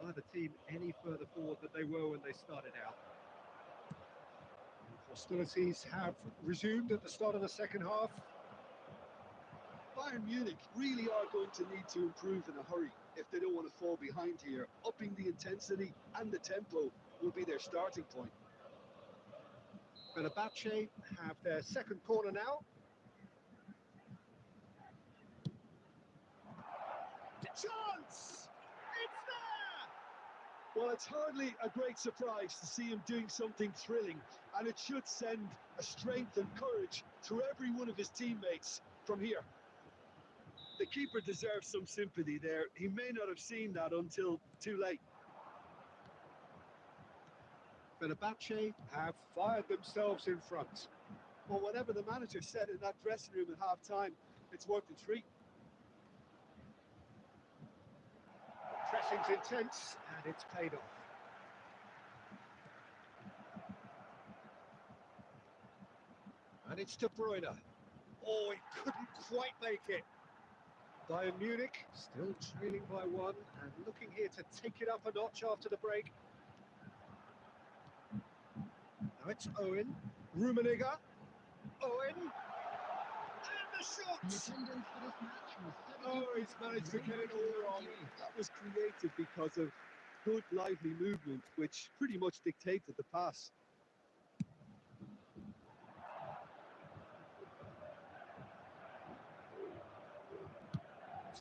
Neither team any further forward than they were when they started out. Hostilities have resumed at the start of the second half. Bayern Munich really are going to need to improve in a hurry if they don't want to fall behind here. Upping the intensity and the tempo will be their starting point. Fenerbahce have their second corner now. Chance! It's there! Well, it's hardly a great surprise to see him doing something thrilling, and it should send a strength and courage through every one of his teammates from here. The keeper deserves some sympathy there. He may not have seen that until too late. Fenerbahce have fired themselves in front. Well, whatever the manager said in that dressing room at half-time, it's worked a treat. Pressing's intense, and it's paid off. And it's De Bruyne. Oh, he couldn't quite make it. Bayern Munich still trailing by one and looking here to take it up a notch after the break. Now it's Owen. Rummenigge. Owen. And the shot! The attendance for this match was Oh, he's managed to get it all wrong. That was created because of good, lively movement, which pretty much dictated the pass.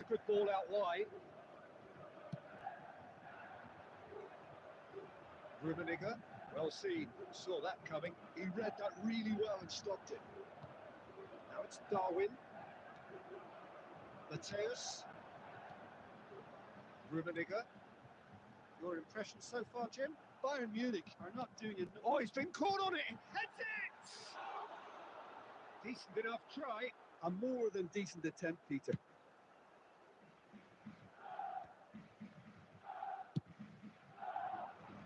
a good ball out wide. Rummenigge, well seen, saw that coming. He read that really well and stopped it. Now it's Darwin. Mateus. Rummenigge. Your impression so far, Jim? Bayern Munich are not doing it. Oh, he's been caught on it! Heads it! Decent enough try. A more than decent attempt, Peter.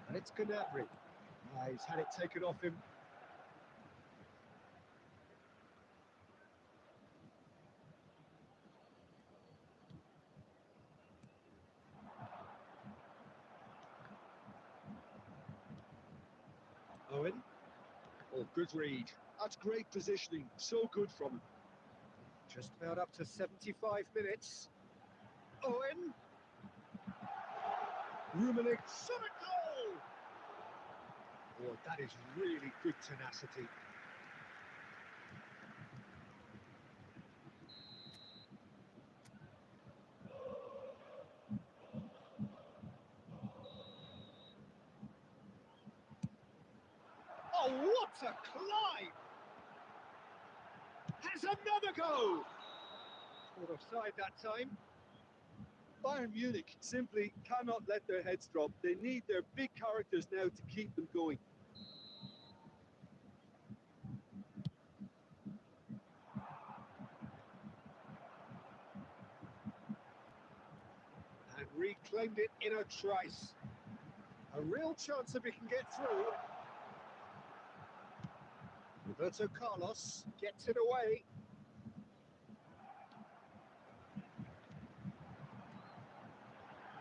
And it's Gnabry. He's had it taken off him. Owen. Oh, good read. That's great positioning. So good from him. Just about up to 75 minutes. Owen. Rummenigge. Shot a goal! Oh, that is really good tenacity. Oh, what a climb! Has another go! Caught offside that time. Bayern Munich simply cannot let their heads drop. They need their big characters now to keep them going. And reclaimed it in a trice. A real chance if he can get through. Roberto Carlos gets it away.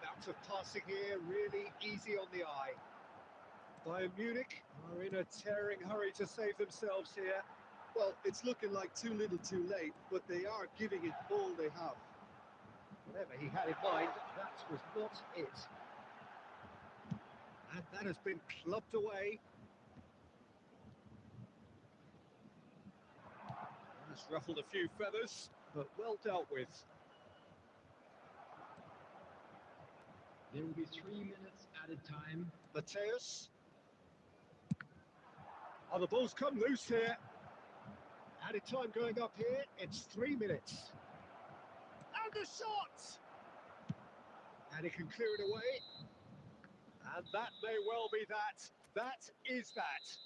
Amount of passing here, really easy on the eye. Bayern Munich are in a tearing hurry to save themselves here. Well, it's looking like too little too late, but they are giving it all they have. Whatever he had in mind, that was not it. And that has been clubbed away. Has ruffled a few feathers, but well dealt with. There will be 3 minutes added time. Mateus. Oh, the ball's come loose here. Added time going up here, it's 3 minutes. And the shot! And he can clear it away. And that may well be that. That is that.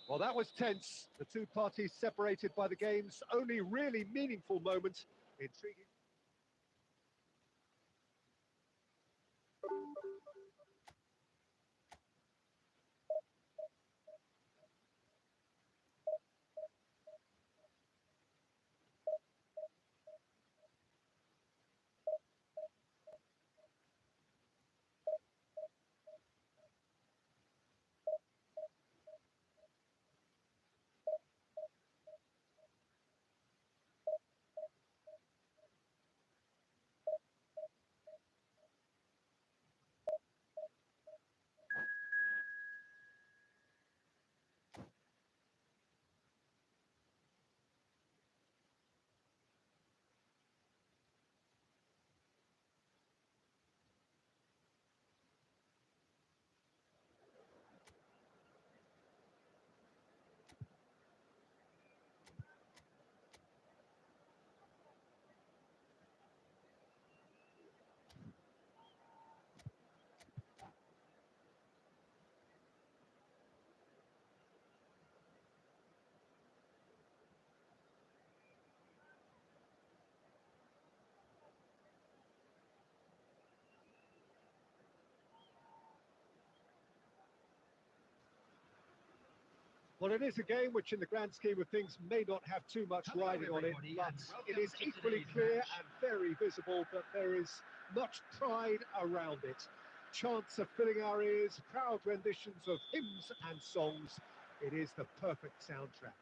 Well, that was tense. The two parties separated by the game's only really meaningful moment. Intriguing. Well, it is a game which, in the grand scheme of things, may not have too much Hello, riding on it, everybody, but and it welcome is to equally today's clear match. and very visible that there is much pride around it. Chants are filling our ears, proud renditions of hymns and songs. It is the perfect soundtrack.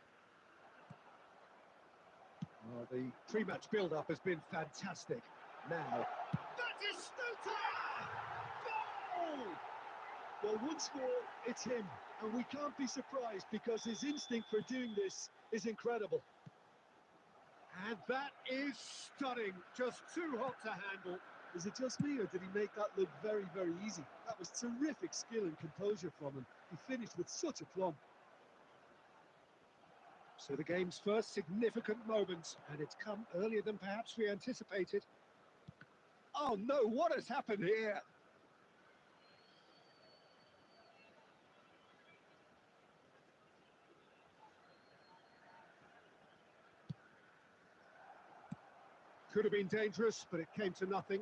Well, the pre-match build-up has been fantastic. Now, that is Goal! Well, once more, it's him. And we can't be surprised because his instinct for doing this is incredible. And that is stunning, just too hot to handle. Is it just me, or did he make that look very, very easy? That was terrific skill and composure from him. He finished with such a plumb. So the game's first significant moment, and it's come earlier than perhaps we anticipated. Oh no, what has happened here? Could have been dangerous, but it came to nothing.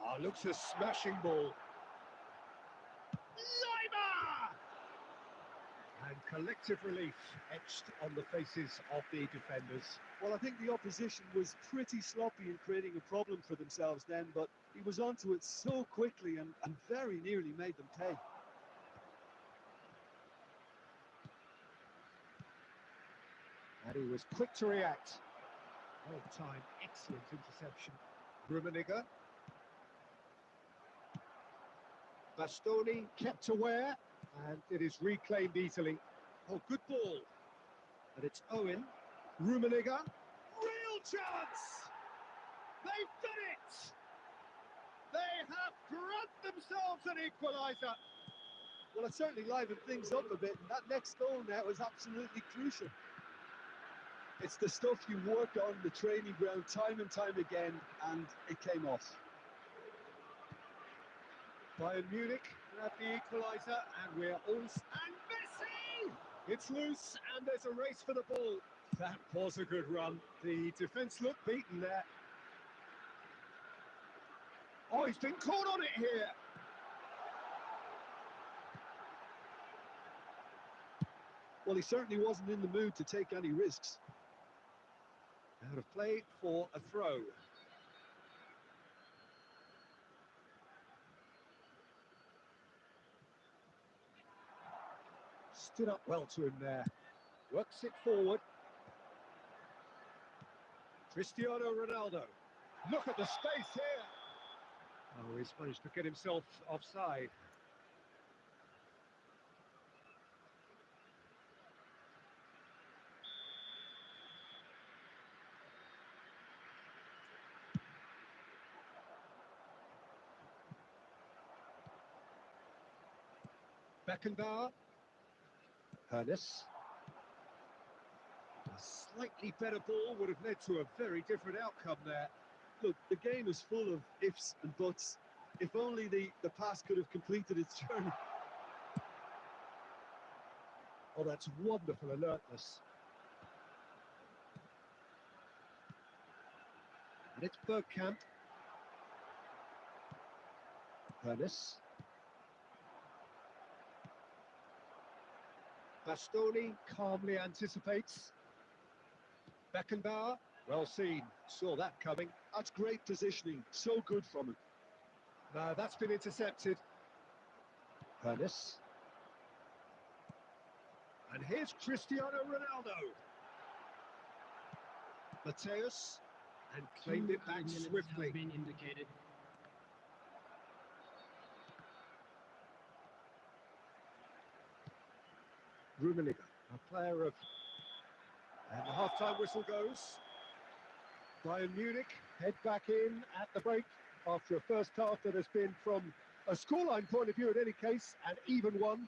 Ah, looks a smashing ball. Leimer! And collective relief etched on the faces of the defenders. Well, I think the opposition was pretty sloppy in creating a problem for themselves then, but he was onto it so quickly and very nearly made them pay. And he was quick to react. Well timed, excellent interception. Rummenigge. Bastoni kept aware, and it is reclaimed easily. Oh, good ball. And it's Owen. Rummenigge. Real chance! They've done it! They have grabbed themselves an equaliser. Well, it certainly livened things up a bit, and that next goal now is absolutely crucial. It's the stuff you work on the training ground time and time again, and it came off. Bayern Munich grab the equaliser, and we're all... And Messi! It's loose, and there's a race for the ball. That was a good run. The defence looked beaten there. Oh, he's been caught on it here. Well, he certainly wasn't in the mood to take any risks. Out of play for a throw. Stood up well to him there. Works it forward. Cristiano Ronaldo. Look at the space here. Oh, he's managed to get himself offside. Beckenbauer. Hernes. A slightly better ball would have led to a very different outcome there. Look, the game is full of ifs and buts. If only the pass could have completed its journey. Oh, that's wonderful alertness. And it's Bergkamp. Hernes. Bastoni calmly anticipates. Beckenbauer, well seen, saw that coming. That's great positioning, so good from him. Now that's been intercepted. Hernes. And here's Cristiano Ronaldo. Mateus, and claimed it back swiftly. Been indicated. Rummenigge, a player of... And the half-time whistle goes. Bayern Munich head back in at the break after a first half that has been, from a scoreline point of view in any case, an even one.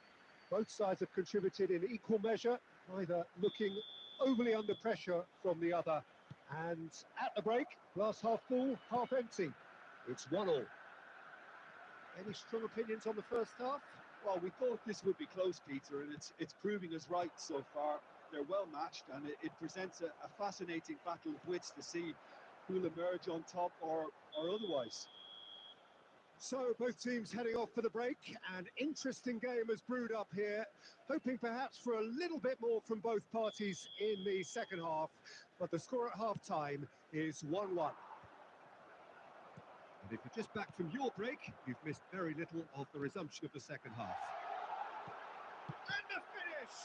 Both sides have contributed in equal measure, neither looking overly under pressure from the other. And at the break, glass half full, half empty. It's 1-1. Any strong opinions on the first half? Well, we thought this would be close, Peter, and it's proving us right so far. They're well matched, and it presents a fascinating battle of wits to see who'll emerge on top or otherwise. So both teams heading off for the break. An interesting game has brewed up here, hoping perhaps for a little bit more from both parties in the second half, but the score at half-time is 1-1. And if you're just back from your break, you've missed very little of the resumption of the second half. And the finish!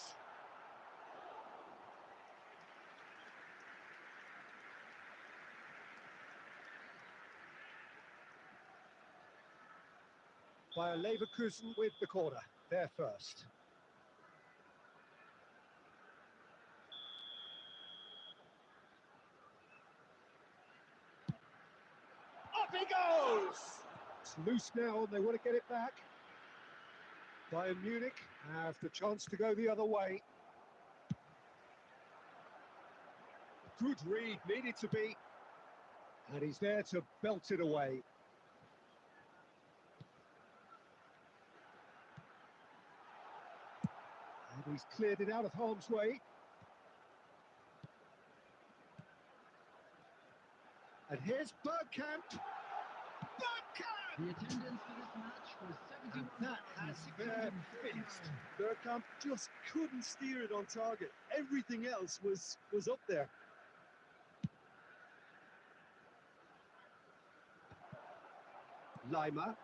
Bayer Leverkusen with the corner, they're first. It's loose now and they want to get it back. Bayern Munich have the chance to go the other way. Good read, needed to be. And he's there to belt it away. And he's cleared it out of harm's way. And here's Bergkamp. Bergkamp! The attendance for this match was And 71. that has finished. Bergkamp just couldn't steer it on target. Everything else was up there. Lima.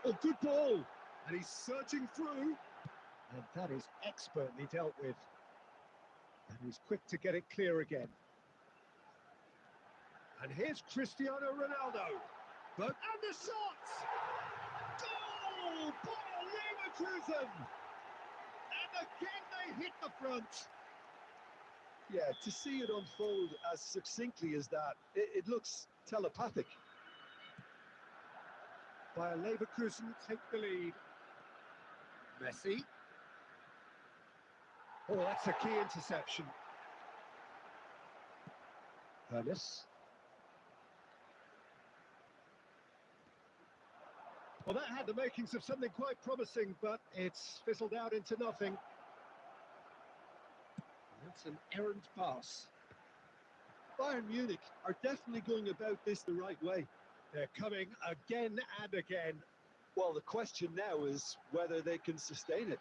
Oh, good ball. And he's surging through. And that is expertly dealt with. And he's quick to get it clear again. And here's Cristiano Ronaldo. But and the shot! Goal! Bayer Leverkusen! And again they hit the front. Yeah, to see it unfold as succinctly as that, it looks telepathic. Bayer Leverkusen take the lead. Messi. Oh, that's a key interception. Hermes. Well, that had the makings of something quite promising, but it's fizzled out into nothing. That's an errant pass. Bayern Munich are definitely going about this the right way. They're coming again and again. Well, the question now is whether they can sustain it.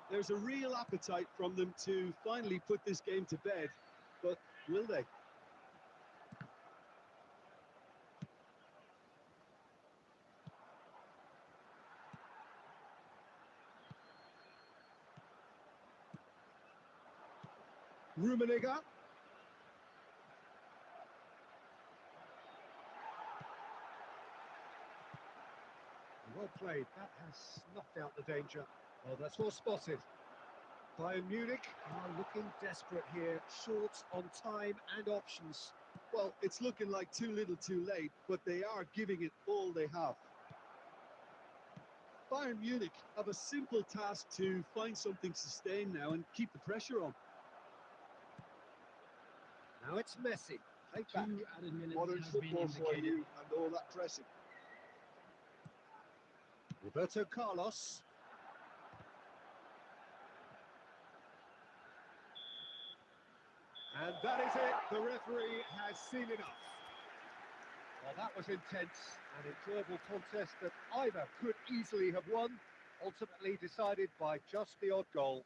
There's a real appetite from them to finally put this game to bed, but will they? Rummenigge. Well played. That has snuffed out the danger. Well, that's well spotted. Bayern Munich are looking desperate here, short on time and options. Well, it's looking like too little too late, but they are giving it all they have. Bayern Munich have a simple task to find something sustained now and keep the pressure on. Now it's Messi. Take back. 2 added minutes Modern has been football for indicated. you and all that pressing. Roberto Carlos. And that is it. The referee has seen enough. Well, that was intense and enjoyable contest that either could easily have won, ultimately decided by just the odd goal.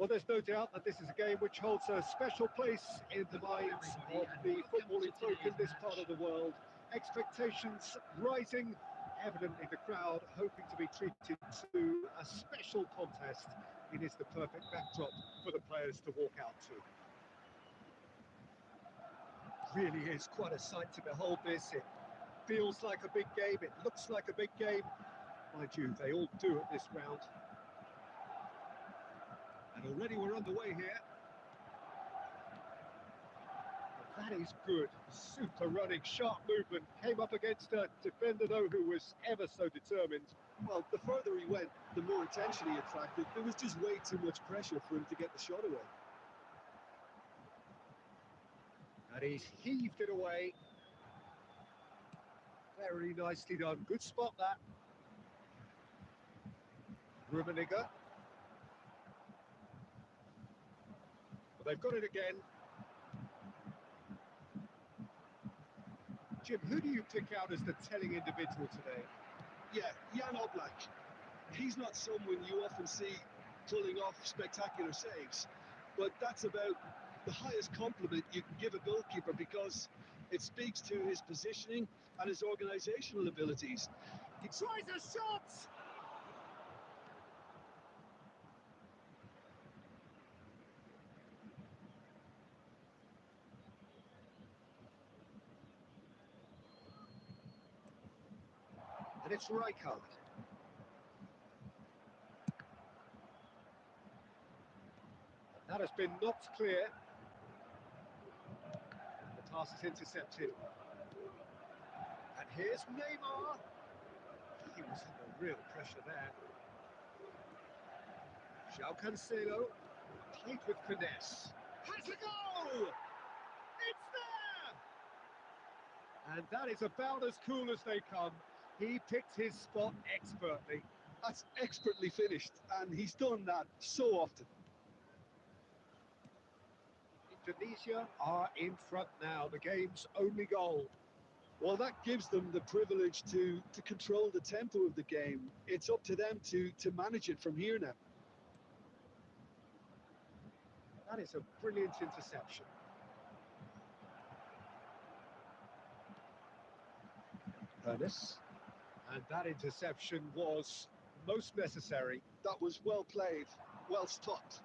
Well, there's no doubt that this is a game which holds a special place in the minds of the footballing folk in this part of the world. Expectations rising, evidently the crowd hoping to be treated to a special contest. It is the perfect backdrop for the players to walk out to. Really is quite a sight to behold this. It feels like a big game, it looks like a big game. Mind you, they all do at this round. And already we're underway here. That is good. Super running, sharp movement. Came up against a defender, though, who was ever so determined. Well, the further he went, the more attention he attracted. There was just way too much pressure for him to get the shot away. And he's heaved it away. Very nicely done. Good spot, that. Rummenigge. Well, they've got it again. Jim, who do you pick out as the telling individual today? Yeah, Jan Oblak. He's not someone you often see pulling off spectacular saves, but that's about the highest compliment you can give a goalkeeper because it speaks to his positioning and his organisational abilities. He tries a shot! And it's Rijkaard. That has been knocked clear. The pass is intercepted. And here's Neymar. He was under real pressure there. João Cancelo played with finesse. Has a goal! It's there! And that is about as cool as they come. He picked his spot expertly. That's expertly finished, and he's done that so often. Indonesia are in front now, the game's only goal. Well, that gives them the privilege to control the tempo of the game. It's up to them to manage it from here now. That is a brilliant interception. Ernest. And that interception was most necessary. That was well played, well stopped.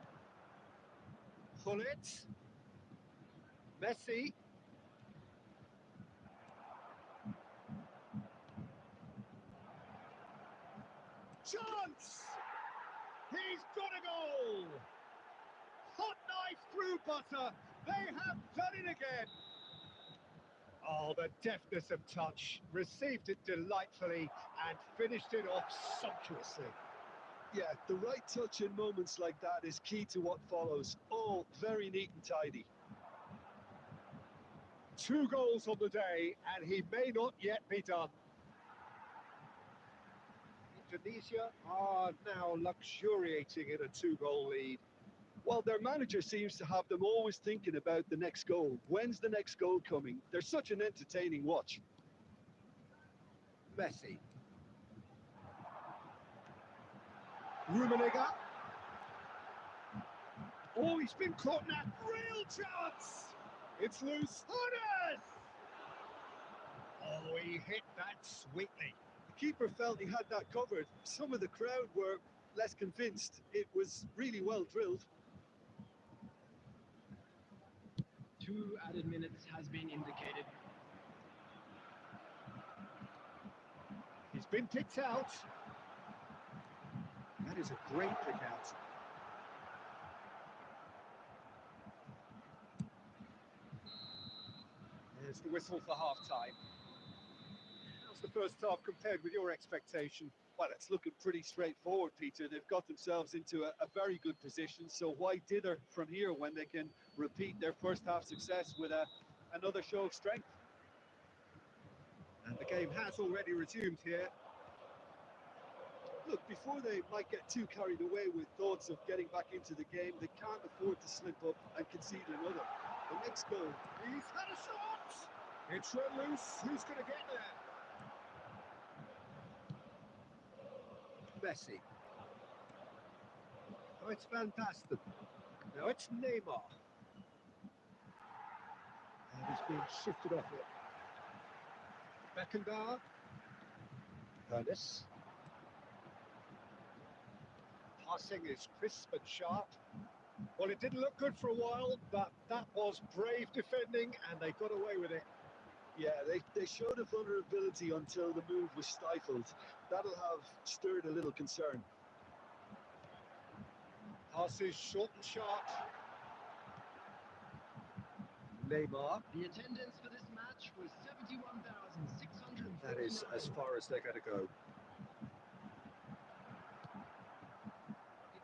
Gullit. Messi. Chance! He's got a goal! Hot knife through butter. They have done it again. Oh, the deftness of touch. Received it delightfully and finished it off sumptuously. Yeah, the right touch in moments like that is key to what follows. All very neat and tidy. 2 goals on the day, and he may not yet be done. Indonesia are now luxuriating in a 2-goal lead. Well, their manager seems to have them always thinking about the next goal. When's the next goal coming? They're such an entertaining watch. Messi. Rummenigge. Oh, he's been caught now. Real chance! It's loose. Hones! Oh, he hit that sweetly. The keeper felt he had that covered. Some of the crowd were less convinced. It was really well drilled. 2 added minutes has been indicated. He's been picked out. That is a great pick out. There's the whistle for half-time. How's the first half compared with your expectation? Well, it's looking pretty straightforward, Peter. They've got themselves into a very good position, so why dither from here when they can repeat their first half success with another show of strength? And the game has already resumed here. Look, before they might get too carried away with thoughts of getting back into the game, they can't afford to slip up and concede another. The next goal. He's had a shot! It's run loose. Who's going to get there? Messi. Oh, it's Van Basten. Now it's Neymar. And he's being shifted off it. Beckenbauer. Ernest. Passing is crisp and sharp. Well, it didn't look good for a while, but that was brave defending, and they got away with it. Yeah, they showed a vulnerability until the move was stifled. That'll have stirred a little concern. Passes short and sharp. Neymar. The attendance for this match was 71,600. That is as far as they're going to go.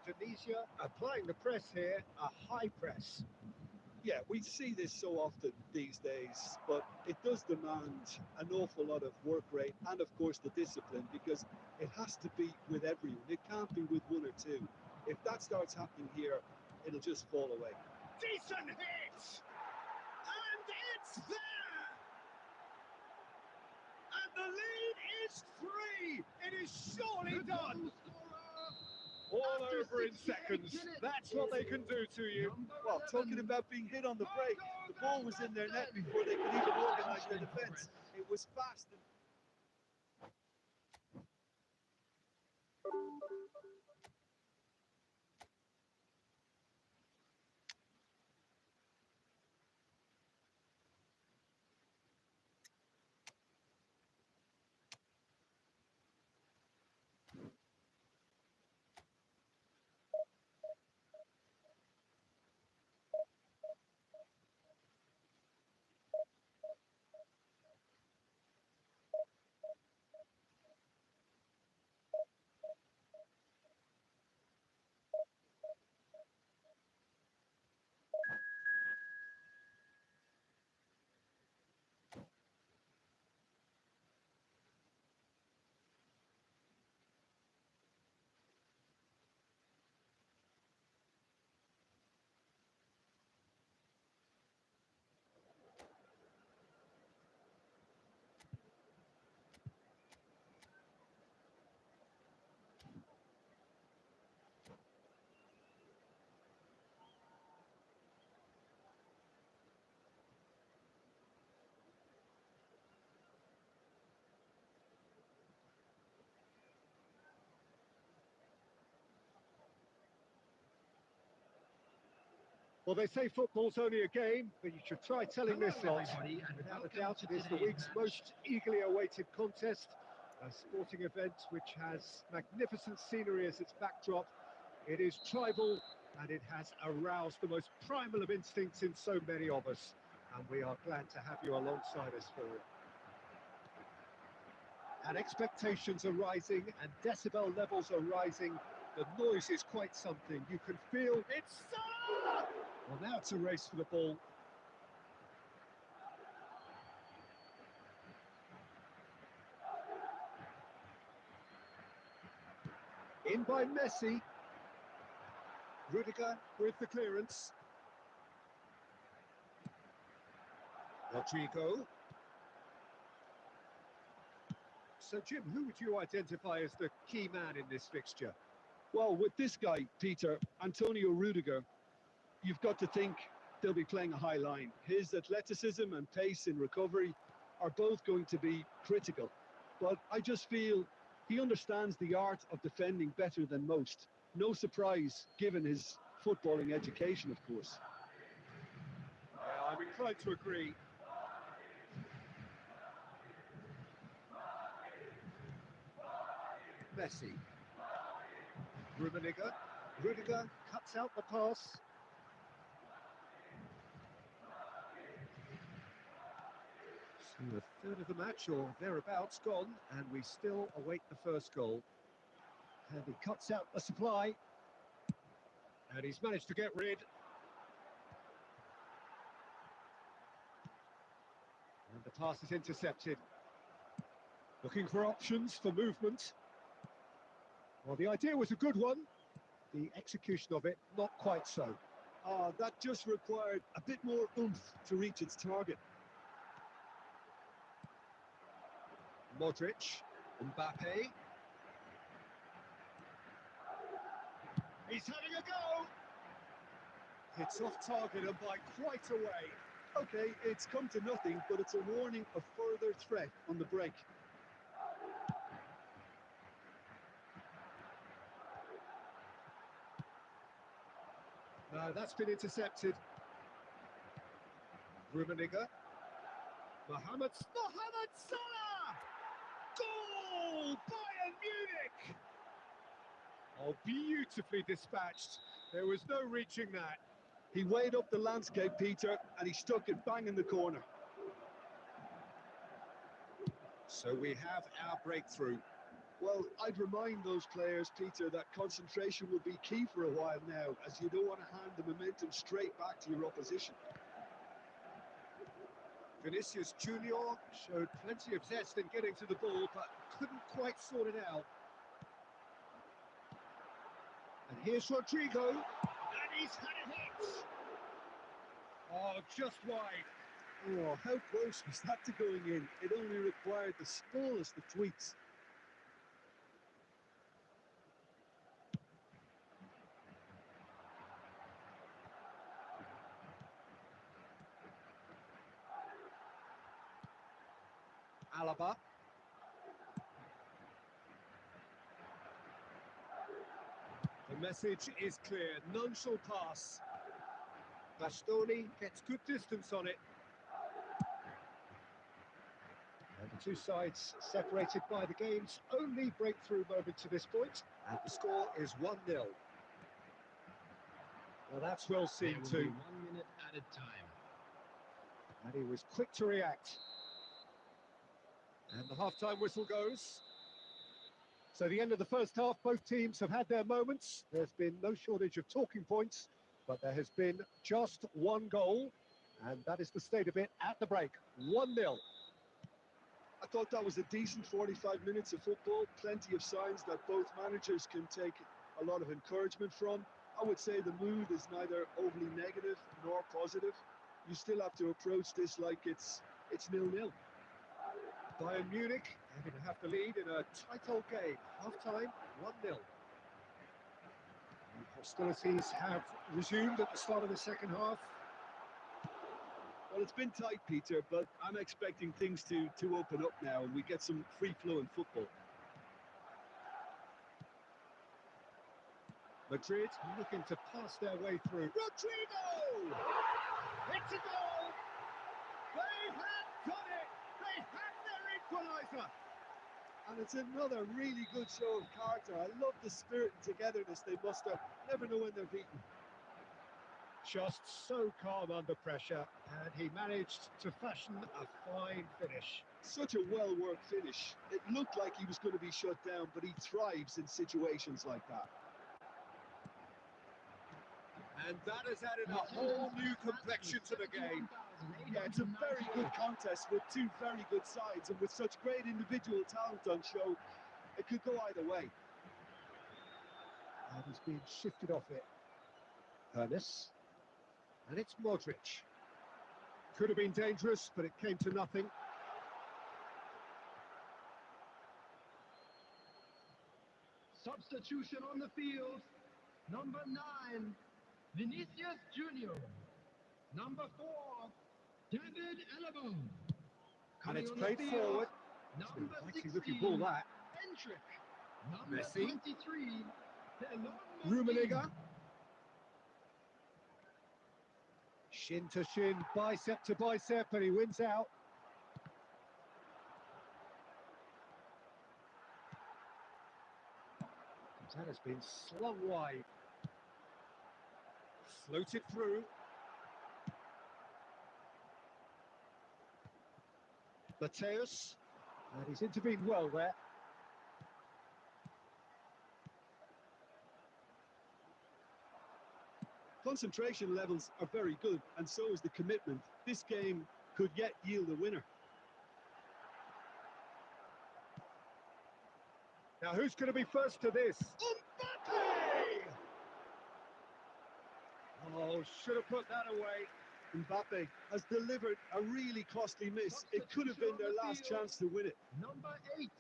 Indonesia applying the press here, a high press. Yeah, we see this so often these days, but it does demand an awful lot of work rate and, of course, the discipline, because it has to be with everyone. It can't be with one or two. If that starts happening here, it'll just fall away. Decent hit! And it's there! And the lead is 3! It is surely done! All over in seconds. That's what they can do to you. Well, talking about being hit on the break, the ball was in their net before they could even organise their defence. It was fast. Well, they say football's only a game, but you should try telling this lot. Everybody, and Without a welcome doubt, to it is the today's week's match. most eagerly awaited contest. A sporting event which has magnificent scenery as its backdrop. It is tribal, and it has aroused the most primal of instincts in so many of us. And we are glad to have you alongside us for it. And expectations are rising, and decibel levels are rising. The noise is quite something. You can feel it's... Well, now it's a race for the ball. In by Messi. Rudiger with the clearance. Rodrigo. So, Jim, who would you identify as the key man in this fixture? Well, with this guy, Peter, Antonio Rudiger, you've got to think they'll be playing a high line. His athleticism and pace in recovery are both going to be critical. But I just feel he understands the art of defending better than most. No surprise, given his footballing education, of course. Yeah, I'm inclined to agree. Messi. Rummenigge. Rudiger cuts out the pass. So a third of the match, or thereabouts, gone, and we still await the first goal. And he cuts out the supply. And he's managed to get rid. And the pass is intercepted. Looking for options for movement. Well, the idea was a good one. The execution of it, not quite so. That just required a bit more oomph to reach its target. Modric, Mbappe. He's having a go. It's off target and by quite a way. Okay, it's come to nothing, but it's a warning of further threat on the break. No, that's been intercepted. Rummenigge. Mohamed Salah! Goal! Bayern Munich! Oh, beautifully dispatched. There was no reaching that. He weighed up the landscape, Peter, and he stuck it bang in the corner. So we have our breakthrough. Well, I'd remind those players, Peter, that concentration will be key for a while now, as you don't want to hand the momentum straight back to your opposition. Vinicius Junior showed plenty of zest in getting to the ball, but couldn't quite sort it out. And here's Rodrigo, and he's had a hit! Oh, just wide. Oh, how close was that to going in? It only required the smallest of tweaks. Alaba. The message is clear, none shall pass. Bastoni gets good distance on it. And the two sides separated by the game's only breakthrough moment to this point. And the score is 1-0. Well, that's well seen too. 1 minute at a time. And he was quick to react. And the half-time whistle goes. So the end of the first half, both teams have had their moments. There's been no shortage of talking points, but there has been just one goal, and that is the state of it at the break. 1-0. I thought that was a decent 45 minutes of football. Plenty of signs that both managers can take a lot of encouragement from. I would say the mood is neither overly negative nor positive. You still have to approach this like it's 0-0. Bayern Munich having to have the lead in a tight old game. Half-time, 1-0. Hostilities have resumed at the start of the second half. Well, it's been tight, Peter, but I'm expecting things to open up now and we get some free-flowing football. Madrid looking to pass their way through. Rodrigo! It's a goal! They have done it! They have their equaliser! And it's another really good show of character. I love the spirit and togetherness they muster. Never know when they're beaten. Just so calm under pressure, and he managed to fashion a fine finish. Such a well-worked finish. It looked like he was going to be shut down, but he thrives in situations like that. And that has added a whole new complexion to the game. Yeah, it's a very good contest with two very good sides, and with such great individual talent on show, it could go either way. And he's been shifted off it. Ernest. And it's Modric. Could have been dangerous, but it came to nothing. Substitution on the field. Number 9, Vinicius Junior. Number 4, David Alaba. And it's played forward. Number It's a 16, looking ball, that. Hendrick. Number Messi. 23, Rummenigge. Shin to shin, bicep to bicep, and he wins out. That has been slung wide. Floated through. Mateus. And he's intervened well there. Concentration levels are very good, and so is the commitment. This game could yet yield a winner. Now, who's going to be first to this? Mbappe! Oh, should have put that away. Mbappe has delivered a really costly miss. It could have been their last chance to win it. Number 8,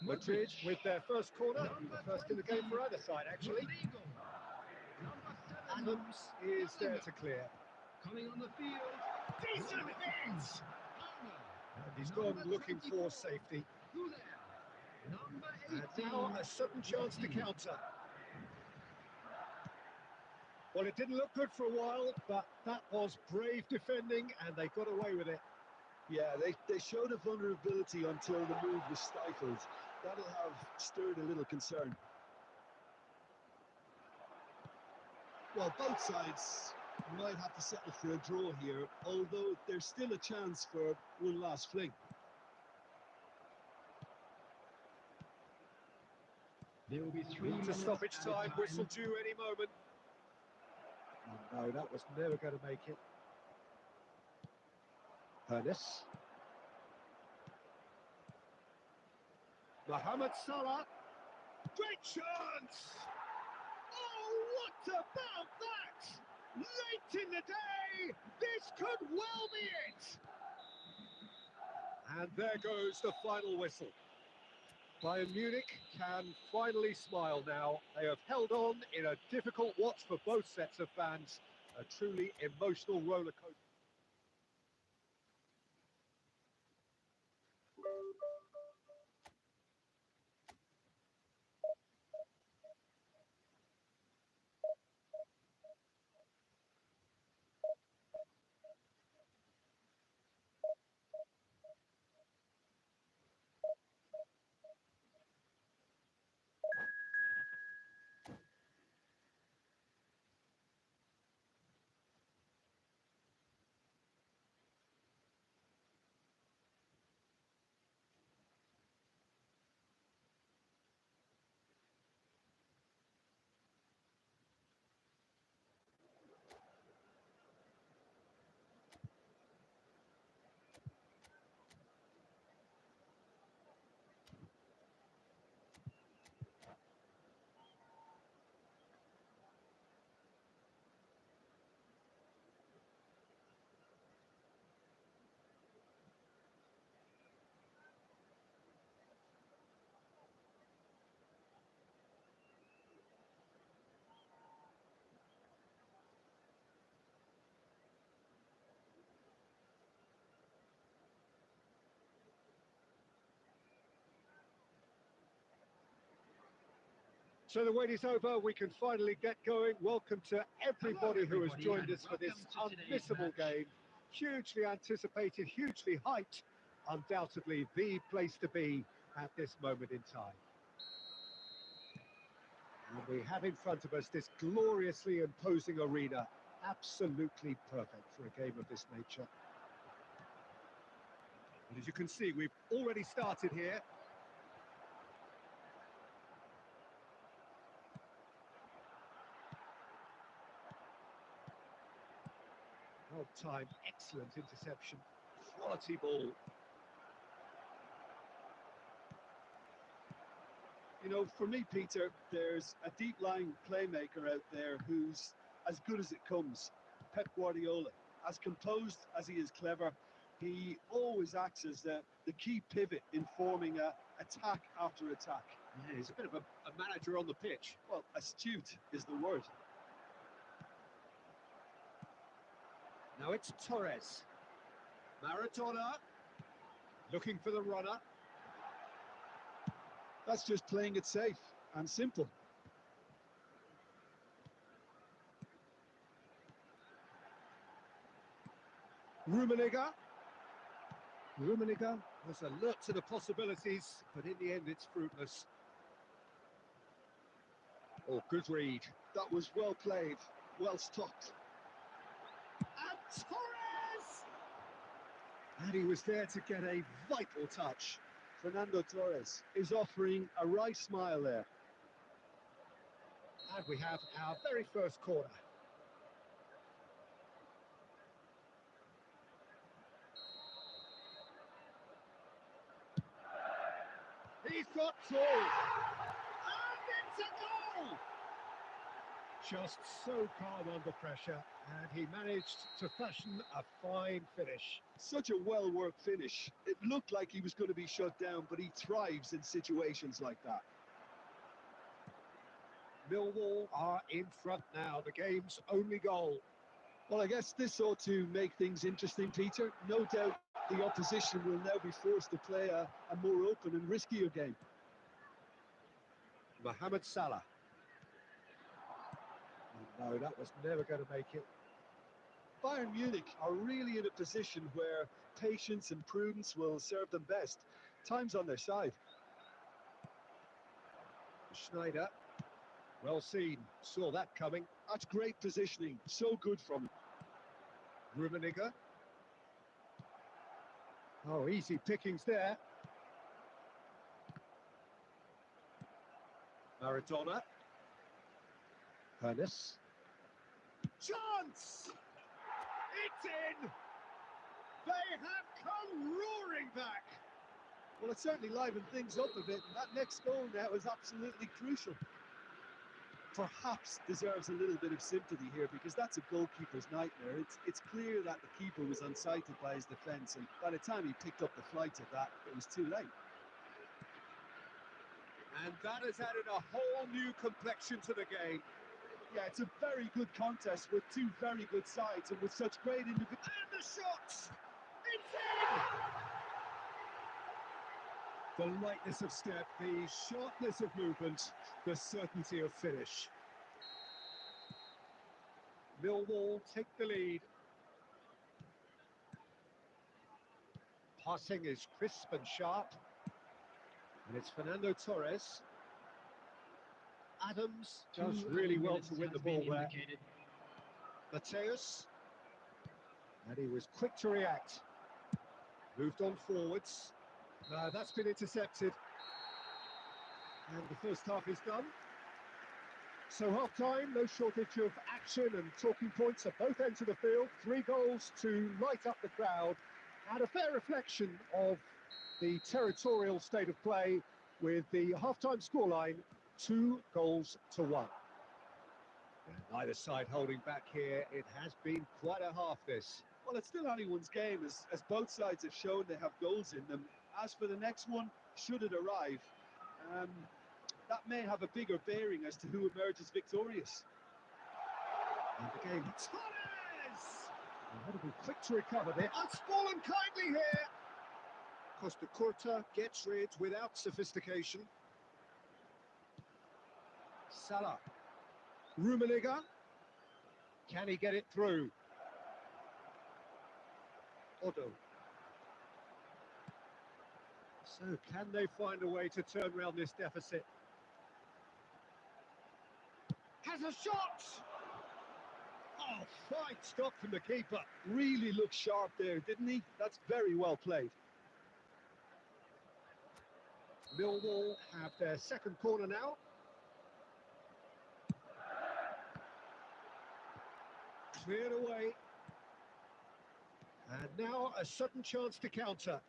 Madrid with their first corner. The first in the game for either side, actually. Rodrigo. Adams is there to clear. Coming on the field. Decent hit! And he's gone looking for safety. Number And 18. now a sudden chance to counter. Well, it didn't look good for a while, but that was brave defending, and they got away with it. Yeah, they showed a vulnerability until the move was stifled. That'll have stirred a little concern. Well, both sides might have to settle for a draw here, although there's still a chance for one last fling. There will be 3 To minutes stoppage added time, whistle due any moment. Oh, no, that was never going to make it. Ernest. Mohamed Salah. Great chance! Oh, what about that? Late in the day, this could well be it! And there goes the final whistle. Bayern Munich can finally smile now. They have held on in a difficult watch for both sets of fans. A truly emotional roller coaster. So the wait is over, we can finally get going. Welcome to everybody who has joined us for this unmissable game. Hugely anticipated, hugely hyped, undoubtedly the place to be at this moment in time. And we have in front of us this gloriously imposing arena, absolutely perfect for a game of this nature. And as you can see, we've already started here. Well timed, excellent interception, quality ball. You know, for me, Peter, there's a deep-lying playmaker out there who's as good as it comes. Pep Guardiola. As composed as he is clever, he always acts as the key pivot in forming attack after attack. Yeah, he's a bit of a manager on the pitch. Well, astute is the word. Now it's Torres. Maradona looking for the runner. That's just playing it safe and simple. Rummenigge was alert to the possibilities, but in the end it's fruitless. Oh, good read. That was well played, well stopped. And Torres! And he was there to get a vital touch. Fernando Torres is offering a wry smile there. And we have our very first corner. He's got two! And it's a goal! Just so calm under pressure, and he managed to fashion a fine finish. Such a well-worked finish. It looked like he was going to be shut down, but he thrives in situations like that. Millwall are in front now, the game's only goal. Well, I guess this ought to make things interesting, Peter. No doubt the opposition will now be forced to play a more open and riskier game. Mohamed Salah. No, that was never going to make it. Bayern Munich are really in a position where patience and prudence will serve them best. Time's on their side. Schneider. Well seen. Saw that coming. That's great positioning. So good from him. Rummenigge. Oh, easy pickings there. Maradona. Ernest. Chance! It's in! They have come roaring back! Well, it certainly livened things up a bit, and that next goal now is absolutely crucial. Perhaps deserves a little bit of sympathy here, because that's a goalkeeper's nightmare. It's clear that the keeper was unsighted by his defence, and by the time he picked up the flight of that, it was too late. And that has added a whole new complexion to the game. Yeah, it's a very good contest with two very good sides, and with such great individual. And the shots! It's in! The lightness of step, the sharpness of movement, the certainty of finish. Millwall take the lead. Passing is crisp and sharp. And it's Fernando Torres. Adams does really well to win the ball there. Mateus. And he was quick to react. Moved on forwards. That's been intercepted. And the first half is done. So half-time, no shortage of action and talking points at both ends of the field. 3 goals to light up the crowd. And a fair reflection of the territorial state of play with the half-time scoreline 2-1. And neither side holding back here. It has been quite a half, this. Well, it's still anyone's game, as both sides have shown they have goals in them. As for the next one, should it arrive, that may have a bigger bearing as to who emerges victorious. And the game, Torres! Had to be quick to recover there. Unspoiled kindly here. Costa Curta gets rid without sophistication. Salah. Rummenigge. Can he get it through? Odo. So can they find a way to turn around this deficit? Has a shot! Oh, fine stop from the keeper. Really looked sharp there, didn't he? That's very well played. Millwall have their second corner now. Cleared away. And now a sudden chance to counter.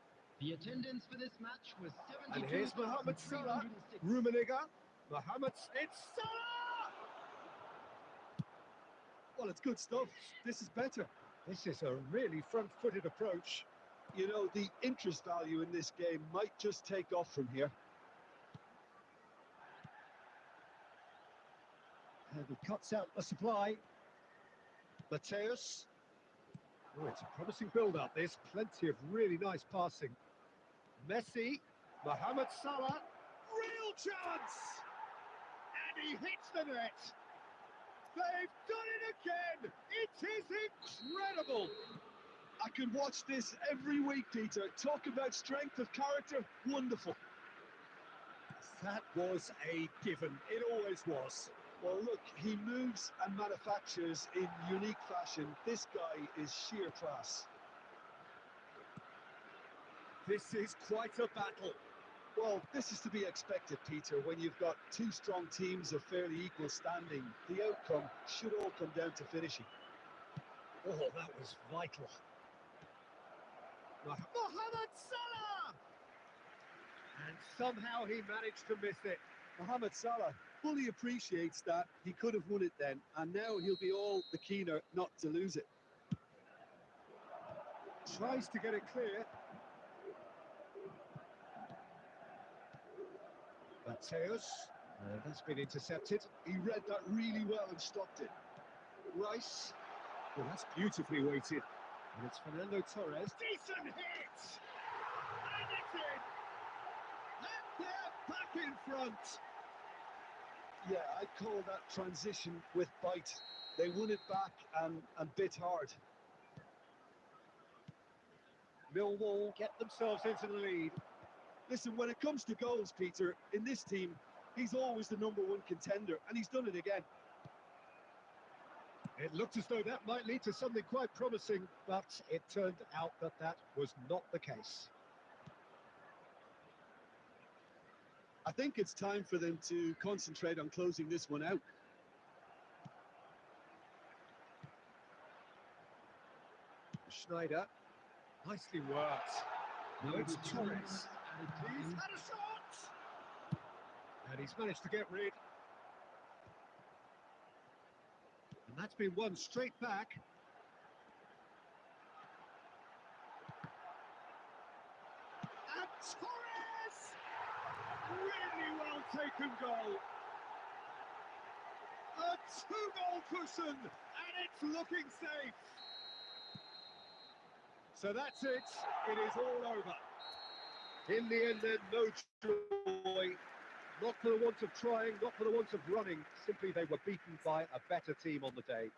The attendance for this match was 72,306. And here's Mohamed Salah. Rummenigge. Mohamed, it's Salah! Well, it's good stuff. This is better. This is a really front-footed approach. You know, the interest value in this game might just take off from here. And he cuts out the supply. Mateus. Oh, it's a promising build-up. There's plenty of really nice passing. Messi. Mohamed Salah. Real chance! And he hits the net. They've done it again! It is incredible! I could watch this every week, Peter. Talk about strength of character. Wonderful. That was a given. It always was. Well, look, he moves and manufactures in unique fashion. This guy is sheer class. This is quite a battle. Well, this is to be expected, Peter, when you've got two strong teams of fairly equal standing. The outcome should all come down to finishing. Oh, that was vital. Mohamed Salah! And somehow he managed to miss it. Mohamed Salah fully appreciates that he could have won it then, and now he'll be all the keener not to lose it. Tries to get it clear. Mateus. That's been intercepted. He read that really well and stopped it. Rice. Well, that's beautifully weighted. And it's Fernando Torres. Decent hit! And it's in! And they're back in front! Yeah, I'd call that transition with bite. They won it back and bit hard. Millwall get themselves into the lead. Listen, when it comes to goals, Peter, in this team, he's always the #1 contender, and he's done it again. It looked as though that might lead to something quite promising, but it turned out that that was not the case. I think it's time for them to concentrate on closing this one out. Schneider, nicely worked. Now it's Torres. He's had a shot! And he's managed to get rid. And that's been won straight back. And Torres! Really well taken goal. A 2-goal cushion, and it's looking safe. So that's it. It is all over. In the end, then, no joy. Not for the want of trying, not for the want of running. Simply, they were beaten by a better team on the day.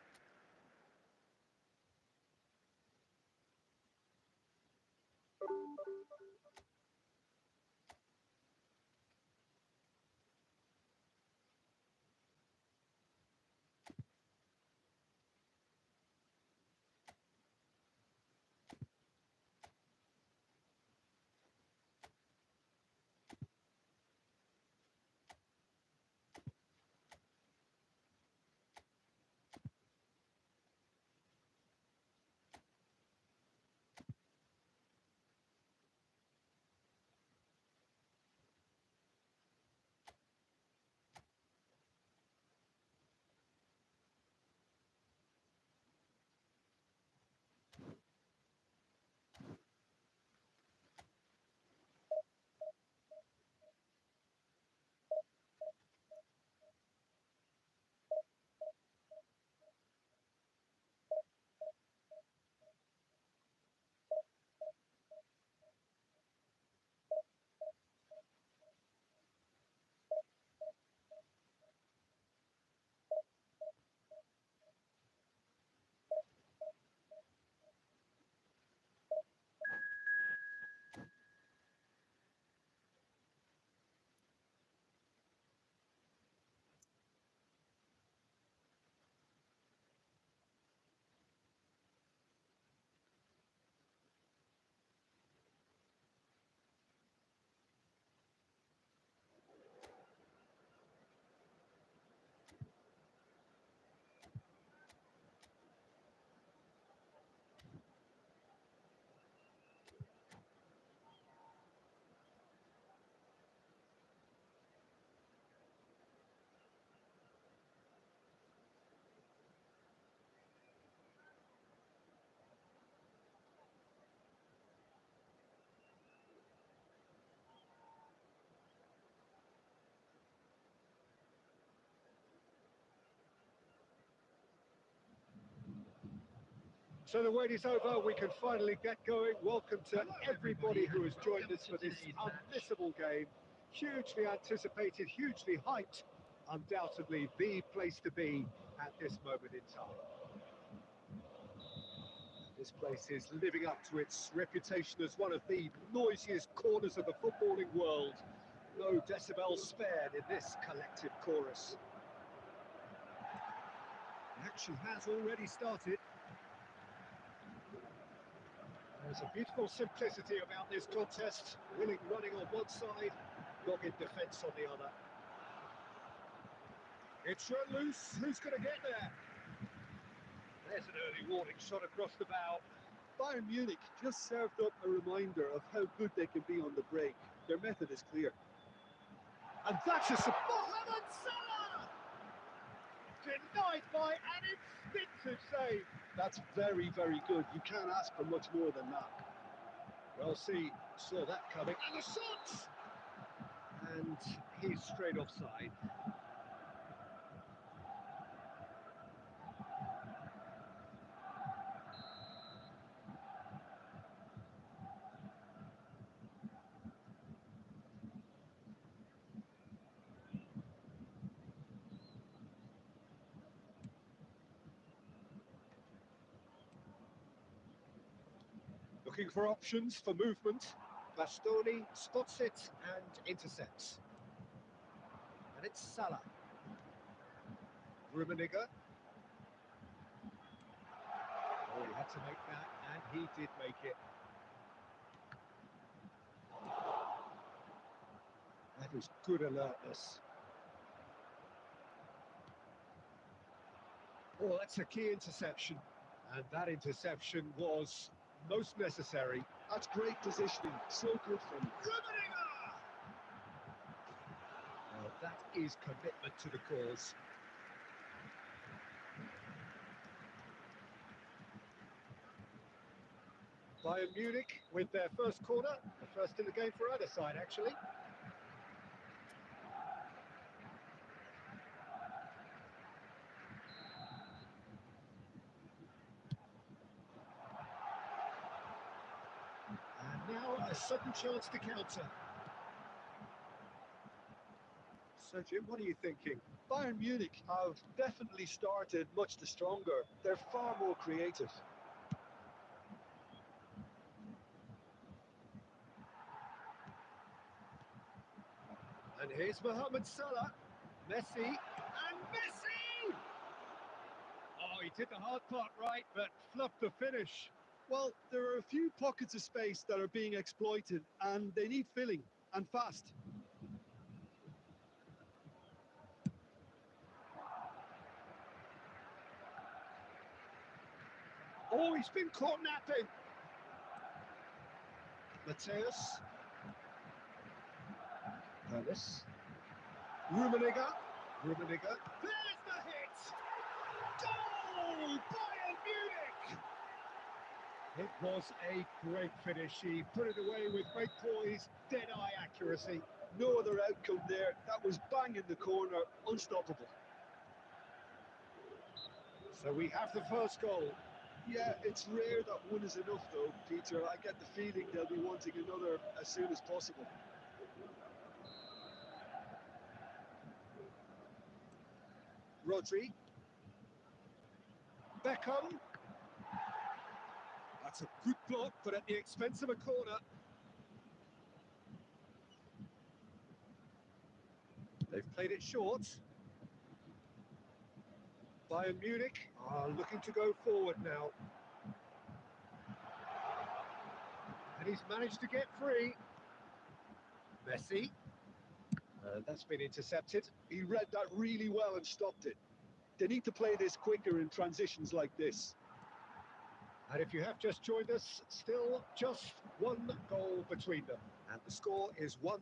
So the wait is over, we can finally get going. Welcome to everybody who has joined us for this unmissable game. Hugely anticipated, hugely hyped, undoubtedly the place to be at this moment in time. This place is living up to its reputation as one of the noisiest corners of the footballing world. No decibels spared in this collective chorus. The action has already started. There's a beautiful simplicity about this contest. Willing running on one side, dogged defence on the other. It's run loose. Who's going to get there? There's an early warning shot across the bow. Bayern Munich just served up a reminder of how good they can be on the break. Their method is clear. And that's a Mohamed Salah! Denied by an instinctive save. That's very, very good. You can't ask for much more than that. Well, saw that coming. And the shot! And he's straight offside. Looking for options for movement. Bastoni spots it and intercepts. And it's Salah. Rummenigge. Oh, he had to make that, and he did make it. That was good alertness. Oh, that's a key interception. And that interception was most necessary. That's great positioning, so good from Rummenigge! Well, that is commitment to the cause. Bayern Munich with their first corner, the first in the game for either side, actually. And now a sudden chance to counter. So, Jim, what are you thinking? Bayern Munich have definitely started much the stronger. They're far more creative. And here's Mohamed Salah, Messi, and Messi! Oh, he did the hard part right, but fluffed the finish. Well, there are a few pockets of space that are being exploited, and they need filling, and fast. Oh, he's been caught napping. Mateus. Ellis. Rummenigge. Rummenigge. There's the hit! Goal! Bayern Munich! It was a great finish. He put it away with great poise, dead-eye accuracy. No other outcome there. That was bang in the corner, unstoppable. So we have the first goal. Yeah, it's rare that one is enough though, Peter. I get the feeling they'll be wanting another as soon as possible. Rodri. Beckham. That's a good block, but at the expense of a corner. They've played it short. Bayern Munich are looking to go forward now. And he's managed to get free. Messi. That's been intercepted. He read that really well and stopped it. They need to play this quicker in transitions like this. And if you have just joined us, still just one goal between them. And the score is 1-0.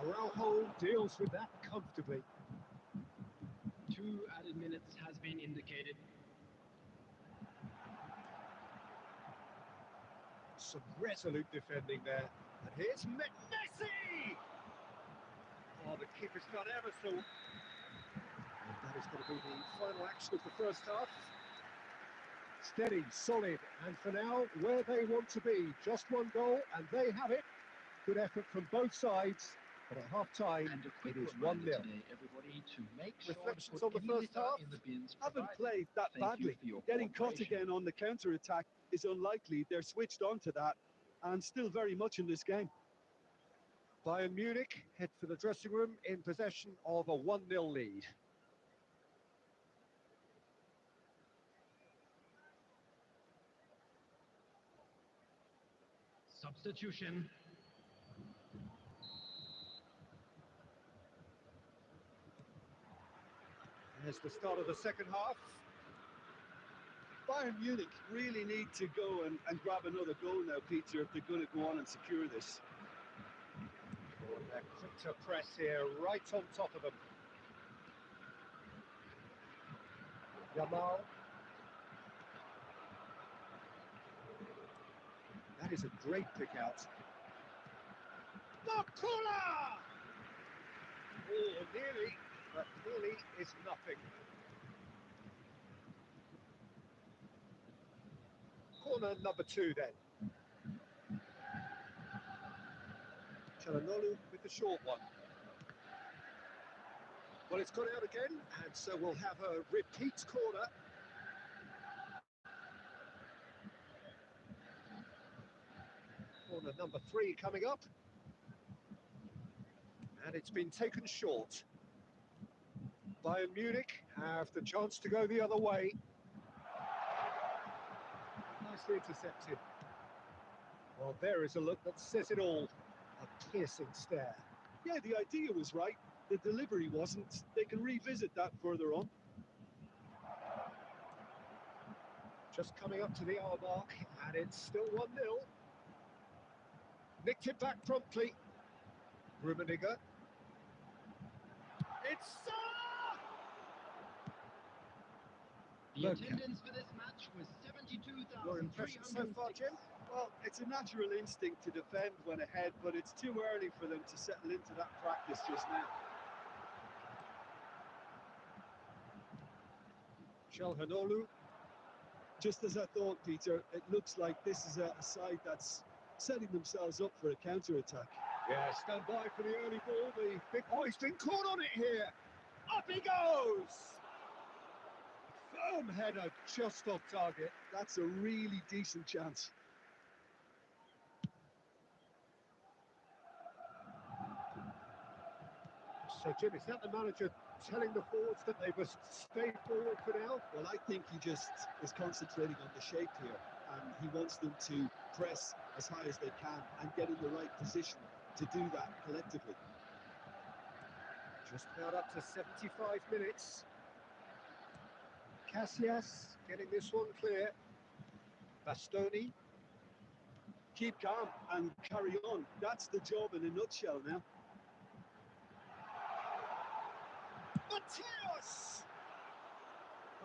Araujo deals with that comfortably. 2 added minutes has been indicated. Some resolute defending there. And here's Messi! Oh, the keeper's done ever so. And that is going to be the final action of the first half. Steady, solid, and for now, where they want to be. Just one goal, and they have it. Good effort from both sides, but at half-time, it is 1-0. Everybody, to make Reflections sure on the first half? in the bins Haven't provided. played that Thank you badly. for your Getting caught cooperation. again on the counter-attack is unlikely. They're switched on to that and still very much in this game. Bayern Munich head for the dressing room in possession of a 1-0 lead. Substitution. Here's the start of the second half. Bayern Munich really need to go and grab another goal now, Peter, if they're going to go on and secure this. Oh, they're quick to press here, right on top of them. Yamal. That is a great pick out. Bakula! Oh, nearly, but nearly is nothing. Corner number 2 then. Chalanolu with the short one. Well, it's gone out again, and so we'll have a repeat corner. Corner number 3 coming up. And it's been taken short. Bayern Munich have the chance to go the other way. Nicely intercepted. Well, there is a look that says it all. A piercing stare. Yeah, the idea was right. The delivery wasn't. They can revisit that further on. Just coming up to the hour mark, and it's still 1-0. Nicked it back promptly. Rummenigge. It's The attendance for this match was 72,300. Your impression so far, Jim? Well, it's a natural instinct to defend when ahead, but it's too early for them to settle into that practice just now. Çalhanoğlu. Just as I thought, Peter, it looks like this is a side that's setting themselves up for a counter-attack. Yeah, stand by for the early ball. The big boy's been caught on it here. Up he goes! Firm header, just off target. That's a really decent chance. So, Jim, is that the manager telling the forwards that they must stay forward for now? Well, I think he just is concentrating on the shape here, and he wants them to press as high as they can and get in the right position to do that collectively. Just about up to 75 minutes. Casillas getting this one clear. Bastoni. Keep calm and carry on. That's the job in a nutshell now. Mateos!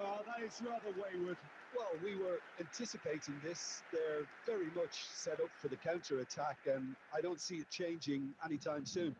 Oh, that is rather wayward. Well, we were anticipating this. They're very much set up for the counter-attack, and I don't see it changing anytime soon.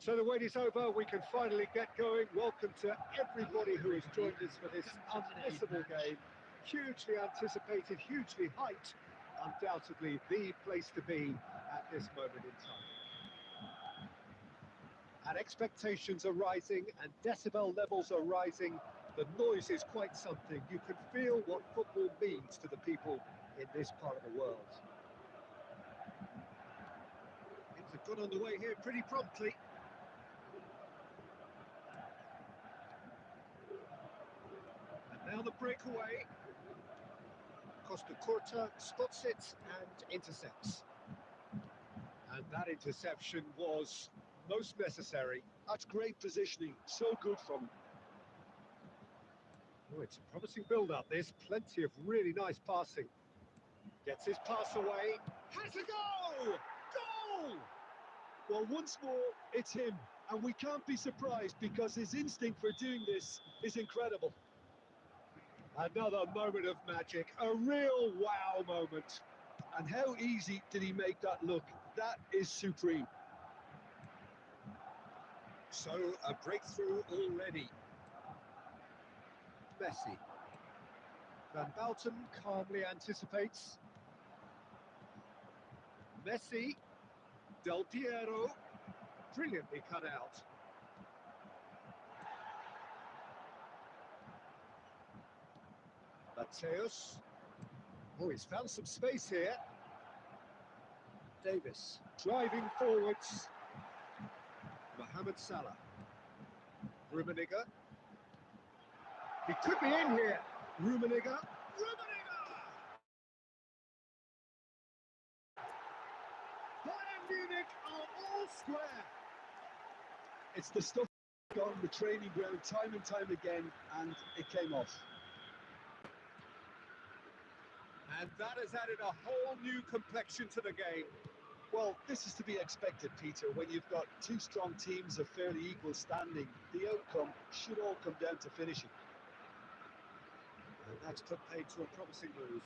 So the wait is over, we can finally get going. Welcome to everybody who has joined us for this unmissable game. Hugely anticipated, hugely hyped, undoubtedly the place to be at this moment in time. And expectations are rising and decibel levels are rising. The noise is quite something. You can feel what football means to the people in this part of the world. Things have got underway here pretty promptly. the breakaway. Costa Curta spots it and intercepts. And that interception was most necessary. That's great positioning, so good from him. Oh, it's a promising build-up, this. Plenty of really nice passing. Gets his pass away. Has a goal! Goal! Well, once more, it's him. And we can't be surprised because his instinct for doing this is incredible. Another moment of magic, a real wow moment. And how easy did he make that look? That is supreme. So, a breakthrough already. Messi. Van Bouten calmly anticipates. Messi. Del Piero. Brilliantly cut out. Mateus. Oh, he's found some space here. Davis driving forwards. Mohamed Salah. Rummenigge. He could be in here. Rummenigge. Bayern Munich are all square. It's the stuff on the training ground time and time again, and it came off. And that has added a whole new complexion to the game. Well, this is to be expected, Peter. When you've got two strong teams of fairly equal standing, the outcome should all come down to finishing. And that's put paid to a promising move.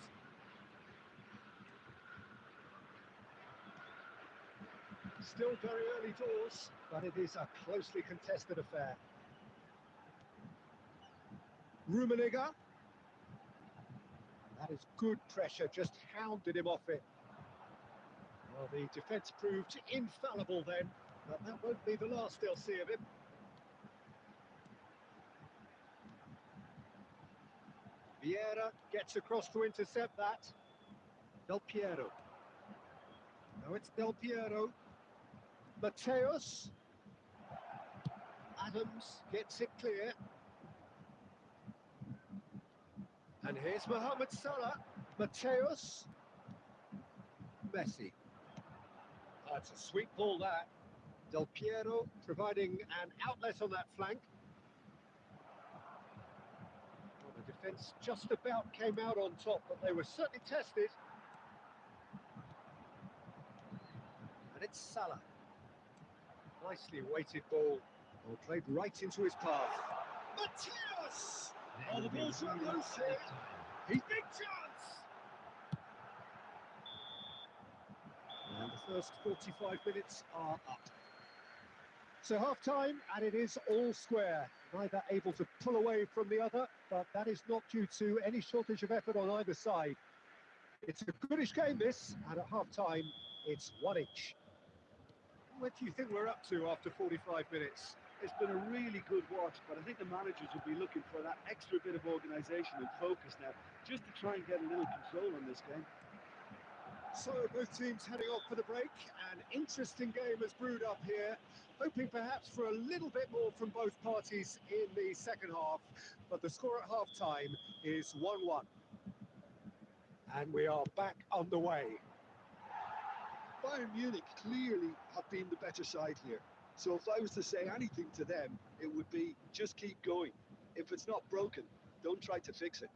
Still very early doors, but it is a closely contested affair. Rummenigge. That is good pressure, just hounded him off it. Well, the defence proved infallible then, but that won't be the last they'll see of him. Vieira gets across to intercept that. Del Piero. No, it's Del Piero. Mateus. Adams gets it clear. And here's Mohamed Salah. Mateus. Messi. That's a sweet ball, that. Del Piero providing an outlet on that flank. Well, the defence just about came out on top, but they were certainly tested. And it's Salah. Nicely weighted ball. Well, played right into his path. Mateus! Oh, the ball's run loose here. He's big chance! And the first 45 minutes are up. So half-time, and it is all square. Neither able to pull away from the other, but that is not due to any shortage of effort on either side. It's a goodish game, this, and at half-time, it's 1 each. What do you think we're up to after 45 minutes? It's been a really good watch, but I think the managers will be looking for that extra bit of organisation and focus now, just to try and get a little control on this game. So both teams heading off for the break. An interesting game has brewed up here, hoping perhaps for a little bit more from both parties in the second half, but the score at half-time is 1-1. And we are back underway. Bayern Munich clearly have been the better side here. So if I was to say anything to them, it would be just keep going. If it's not broken, don't try to fix it.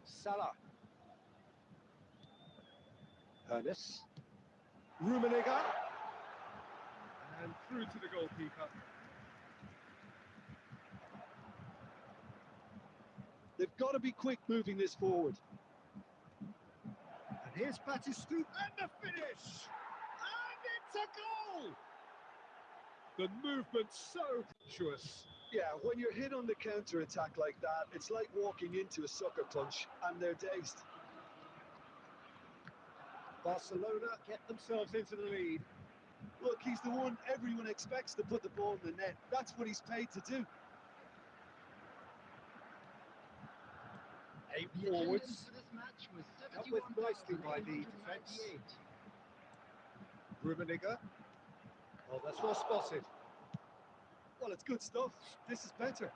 Salah. Ernest. Rummenigge. And through to the goalkeeper. They've got to be quick moving this forward. And here's Batistu, and the finish! And it's a goal! The movement's so virtuous. Yeah, when you're hit on the counter-attack like that, it's like walking into a sucker punch, and they're dazed. Barcelona get themselves into the lead. Look, he's the one everyone expects to put the ball in the net. That's what he's paid to do. Forwards, For this match was dealt with nicely by the defence. 71,898. Rummenigge. Oh, that's well spotted. Well, it's good stuff. This is better.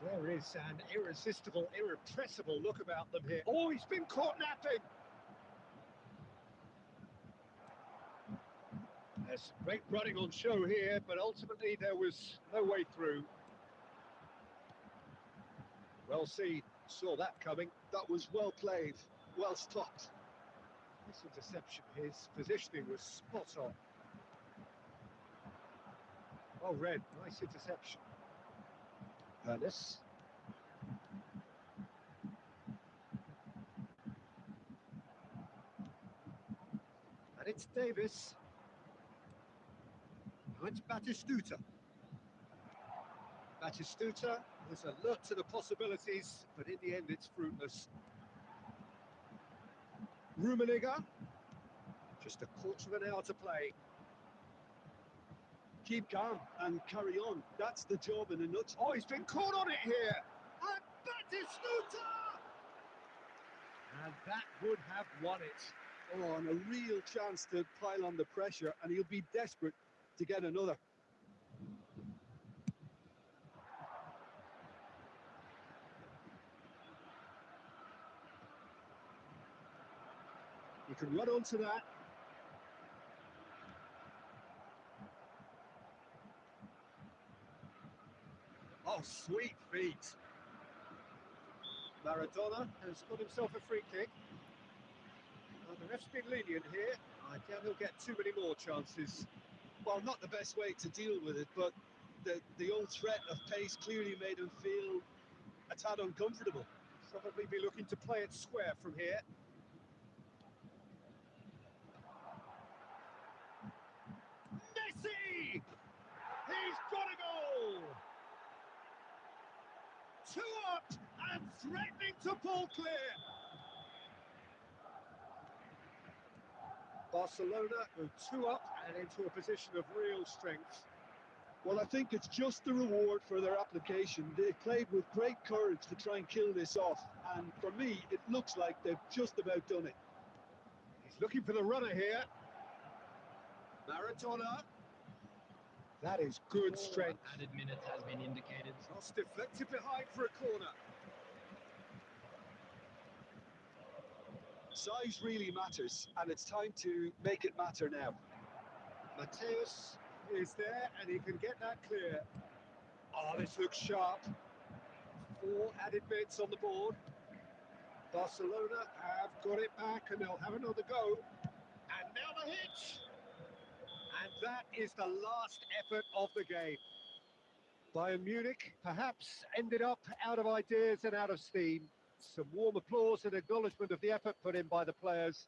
There is an irresistible, irrepressible look about them here. Oh, he's been caught napping. There's great running on show here, but ultimately there was no way through. Well seen, saw that coming. That was well played, well stopped. This interception, his positioning was spot on. Well read, nice interception. Ernest. And it's Davis. Now it's Batistuta. Batistuta was alert to the possibilities, but in the end it's fruitless. Rummenigge. Just a quarter of an hour to play. Keep calm and carry on. That's the job in a nutshell. Oh, he's been caught on it here. And Batistuta! And that would have won it. Oh, and a real chance to pile on the pressure, and he'll be desperate to get another. You can run onto that. Oh, sweet feet. Maradona has got himself a free kick. The ref's been lenient here. I doubt he'll get too many more chances. Well, not the best way to deal with it, but the old threat of pace clearly made him feel a tad uncomfortable. Probably be looking to play it square from here. Messi! He's got a goal! 2 up and threatening to pull clear. Barcelona go 2 up and into a position of real strength. Well, I think it's just the reward for their application. They played with great courage to try and kill this off, and for me, it looks like they've just about done it. He's looking for the runner here. Maradona. That is good strength. Added minutes has been indicated. Cross deflected behind for a corner. Size really matters, and it's time to make it matter now. Mateus is there, and he can get that clear. Oh, this looks sharp. 4 added minutes on the board. Barcelona have got it back, and they'll have another go. And now the hit! And that is the last effort of the game. Bayern Munich perhaps ended up out of ideas and out of steam. Some warm applause and acknowledgement of the effort put in by the players.